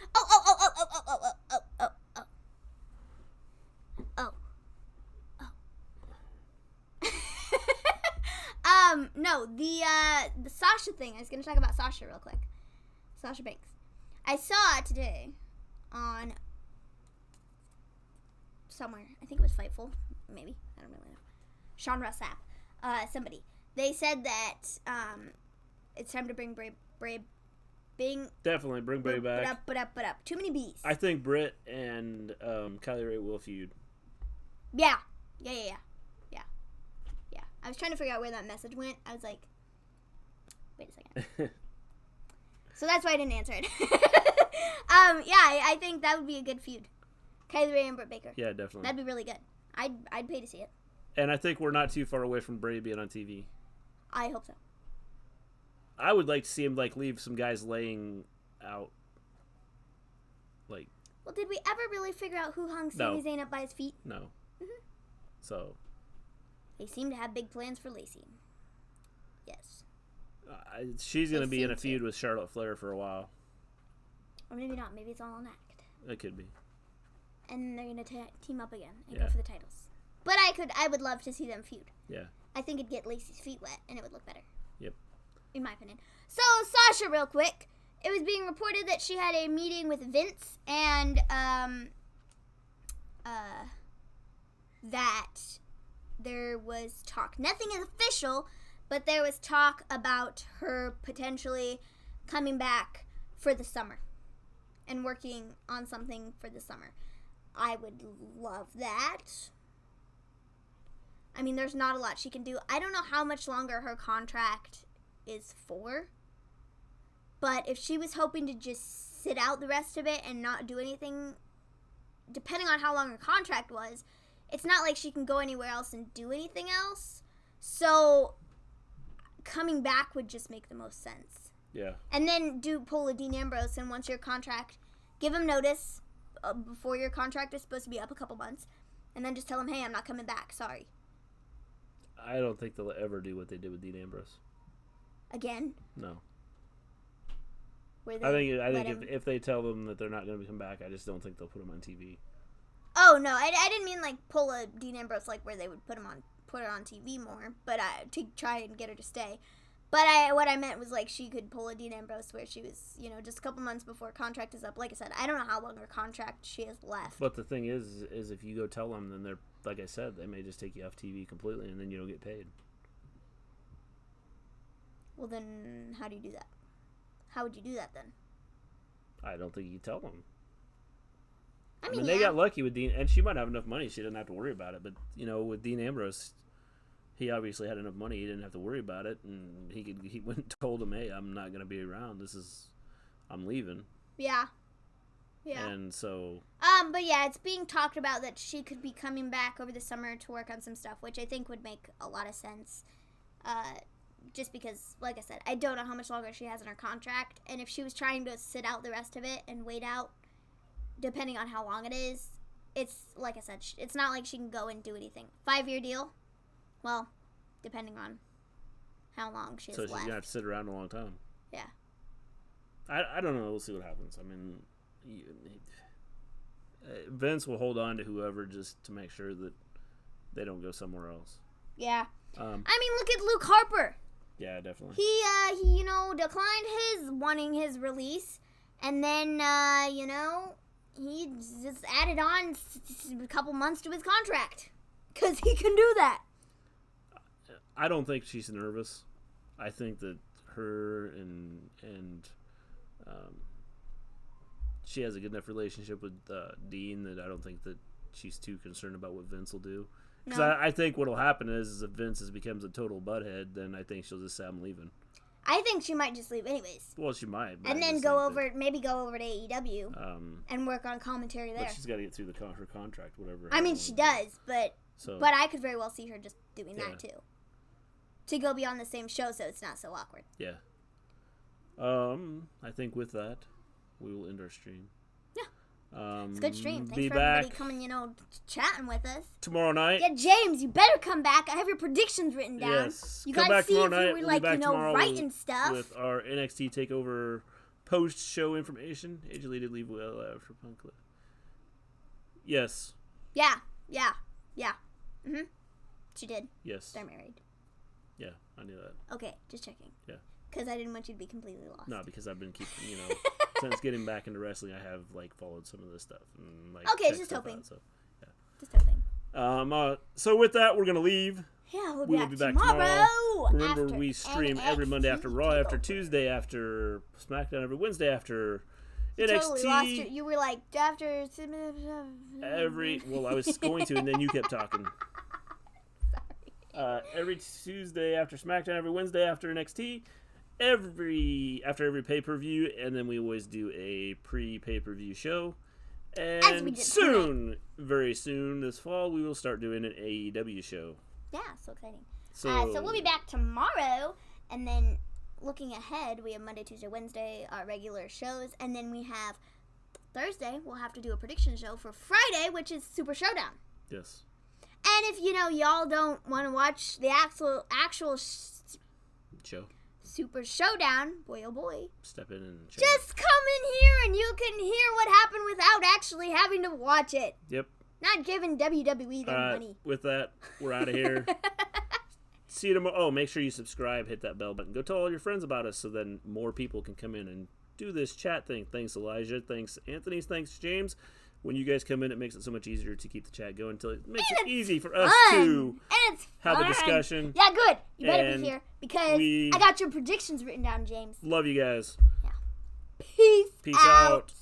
[SPEAKER 3] No, the Sasha thing. I was gonna talk about Sasha real quick. Sasha Banks. I saw it today on somewhere. I think it was Fightful, maybe. I don't really know. Sean Ross app. Somebody. They said that it's time to bring
[SPEAKER 2] Definitely bring Bray back.
[SPEAKER 3] But up. Too many B's.
[SPEAKER 2] I think Britt and Kylie Ray will feud.
[SPEAKER 3] Yeah. I was trying to figure out where that message went. I was like, wait a second. So that's why I didn't answer it. I think that would be a good feud. Kylie Ray and Britt Baker.
[SPEAKER 2] Yeah, definitely.
[SPEAKER 3] That'd be really good. I'd pay to see it.
[SPEAKER 2] And I think we're not too far away from Bray being on TV.
[SPEAKER 3] I hope so.
[SPEAKER 2] I would like to see him like leave some guys laying out. Like,
[SPEAKER 3] well, did we ever really figure out who hung Sami Zayn up by his feet?
[SPEAKER 2] No.
[SPEAKER 3] Mm-hmm.
[SPEAKER 2] So.
[SPEAKER 3] They seem to have big plans for Lacey. Yes.
[SPEAKER 2] She's going to be in a feud with Charlotte Flair for a while.
[SPEAKER 3] Or maybe not. Maybe it's all an act.
[SPEAKER 2] It could be.
[SPEAKER 3] And they're going to team up again and go for the titles. But I would love to see them feud.
[SPEAKER 2] Yeah.
[SPEAKER 3] I think it'd get Lacey's feet wet and it would look better.
[SPEAKER 2] Yep.
[SPEAKER 3] In my opinion. So, Sasha, real quick. It was being reported that she had a meeting with Vince and that there was talk. Nothing is official, but there was talk about her potentially coming back for the summer and working on something for the summer. I would love that. I mean, there's not a lot she can do. I don't know how much longer her contract is for. But if she was hoping to just sit out the rest of it and not do anything, depending on how long her contract was, it's not like she can go anywhere else and do anything else. So coming back would just make the most sense.
[SPEAKER 2] Yeah.
[SPEAKER 3] And then pull a Dean Ambrose, and once your contract, give him notice before your contract is supposed to be up a couple months, and then just tell him, hey, I'm not coming back. Sorry.
[SPEAKER 2] I don't think they'll ever do what they did with Dean Ambrose.
[SPEAKER 3] Again?
[SPEAKER 2] No. I think if they tell them that they're not going to come back, I just don't think they'll put them on TV.
[SPEAKER 3] Oh no, I didn't mean like pull a Dean Ambrose like where they would put her on TV more, but to try and get her to stay. But what I meant was like she could pull a Dean Ambrose where she was, just a couple months before contract is up. Like I said, I don't know how long her contract she has left.
[SPEAKER 2] But the thing is if you go tell them, then they're, like I said, they may just take you off TV completely, and then you don't get paid.
[SPEAKER 3] Well, then how do you do that? How would you do that then?
[SPEAKER 2] I don't think you tell them.
[SPEAKER 3] I mean,
[SPEAKER 2] they got lucky with Dean, and she might have enough money. She didn't have to worry about it. But, with Dean Ambrose, he obviously had enough money. He didn't have to worry about it. And he went and told him, hey, I'm not going to be around. I'm leaving.
[SPEAKER 3] Yeah. Yeah.
[SPEAKER 2] And so.
[SPEAKER 3] But yeah, it's being talked about that she could be coming back over the summer to work on some stuff, which I think would make a lot of sense. Just because, like I said, I don't know how much longer she has in her contract. And if she was trying to sit out the rest of it and wait out, depending on how long it is, it's, like I said, it's not like she can go and do anything. 5-year deal? Well, depending on how long she has left.
[SPEAKER 2] So she's going to have to sit around a long time.
[SPEAKER 3] Yeah.
[SPEAKER 2] I don't know. We'll see what happens. I mean, Vince will hold on to whoever just to make sure that they don't go somewhere else.
[SPEAKER 3] Yeah. I mean, look at Luke Harper.
[SPEAKER 2] Yeah, definitely.
[SPEAKER 3] He declined wanting his release, and then, he just added on a couple months to his contract, because he can do that.
[SPEAKER 2] I don't think she's nervous. I think that her and she has a good enough relationship with Dean that I don't think that she's too concerned about what Vince will do. Because I think what will happen is if Vince becomes a total butthead, then I think she'll just say, I'm leaving.
[SPEAKER 3] I think she might just leave anyways.
[SPEAKER 2] Well, she might.
[SPEAKER 3] And then go over to AEW and work on commentary there.
[SPEAKER 2] But she's got to get through her contract, whatever.
[SPEAKER 3] I mean, she does, but I could very well see her just doing that too. To go be on the same show so it's not so awkward.
[SPEAKER 2] Yeah. I think with that, we will end our stream.
[SPEAKER 3] It's a good stream. Thanks for
[SPEAKER 2] back
[SPEAKER 3] everybody coming, chatting with us.
[SPEAKER 2] Tomorrow night.
[SPEAKER 3] Yeah, James, you better come back. I have your predictions written down.
[SPEAKER 2] Yes.
[SPEAKER 3] You
[SPEAKER 2] come
[SPEAKER 3] guys
[SPEAKER 2] back
[SPEAKER 3] see
[SPEAKER 2] tomorrow
[SPEAKER 3] if
[SPEAKER 2] night.
[SPEAKER 3] you were writing stuff.
[SPEAKER 2] With our NXT TakeOver post-show information. AJ Lee did leave well after Punk. Yes.
[SPEAKER 3] Yeah. Mm-hmm. She did.
[SPEAKER 2] Yes.
[SPEAKER 3] They're married.
[SPEAKER 2] Yeah, I knew that.
[SPEAKER 3] Okay, just checking.
[SPEAKER 2] Yeah.
[SPEAKER 3] Because I didn't want you to be completely lost.
[SPEAKER 2] No, because I've been keeping, since getting back into wrestling, I have followed some of this stuff and
[SPEAKER 3] okay, just hoping.
[SPEAKER 2] Out, so yeah,
[SPEAKER 3] just hoping.
[SPEAKER 2] So with that, we're gonna leave.
[SPEAKER 3] Yeah,
[SPEAKER 2] we will be back tomorrow. Remember, we stream every Monday after Raw, after Tuesday, after SmackDown, every Wednesday after NXT.
[SPEAKER 3] Totally lost you were like after
[SPEAKER 2] well, I was going to, and then you kept talking.
[SPEAKER 3] Sorry.
[SPEAKER 2] Every Tuesday after SmackDown, every Wednesday after NXT. After every pay-per-view, and then we always do a pre-pay-per-view show. And soon, very soon this fall, we will start doing an AEW show.
[SPEAKER 3] Yeah, so exciting. So we'll be back tomorrow, and then looking ahead, we have Monday, Tuesday, Wednesday, our regular shows, and then we have Thursday, we'll have to do a prediction show for Friday, which is Super Showdown.
[SPEAKER 2] Yes.
[SPEAKER 3] And if, y'all don't want to watch the actual
[SPEAKER 2] Show.
[SPEAKER 3] Super Showdown, boy oh boy,
[SPEAKER 2] Step in and check.
[SPEAKER 3] just come in here and you can hear what happened without actually having to watch it.
[SPEAKER 2] Yep.
[SPEAKER 3] Not giving WWE their money.
[SPEAKER 2] With that, we're out of here. See you tomorrow. Oh, make sure you subscribe, hit that bell button. Go tell all your friends about us so then more people can come in and do this chat thing. Thanks, Elijah. Thanks, Anthony. Thanks, James. When you guys come in, it makes it so much easier to keep the chat going until it makes it easy for us to have a discussion.
[SPEAKER 3] Yeah, good. You better
[SPEAKER 2] And
[SPEAKER 3] be here because I got your predictions written down, James.
[SPEAKER 2] Love you guys.
[SPEAKER 3] Yeah.
[SPEAKER 2] Peace out.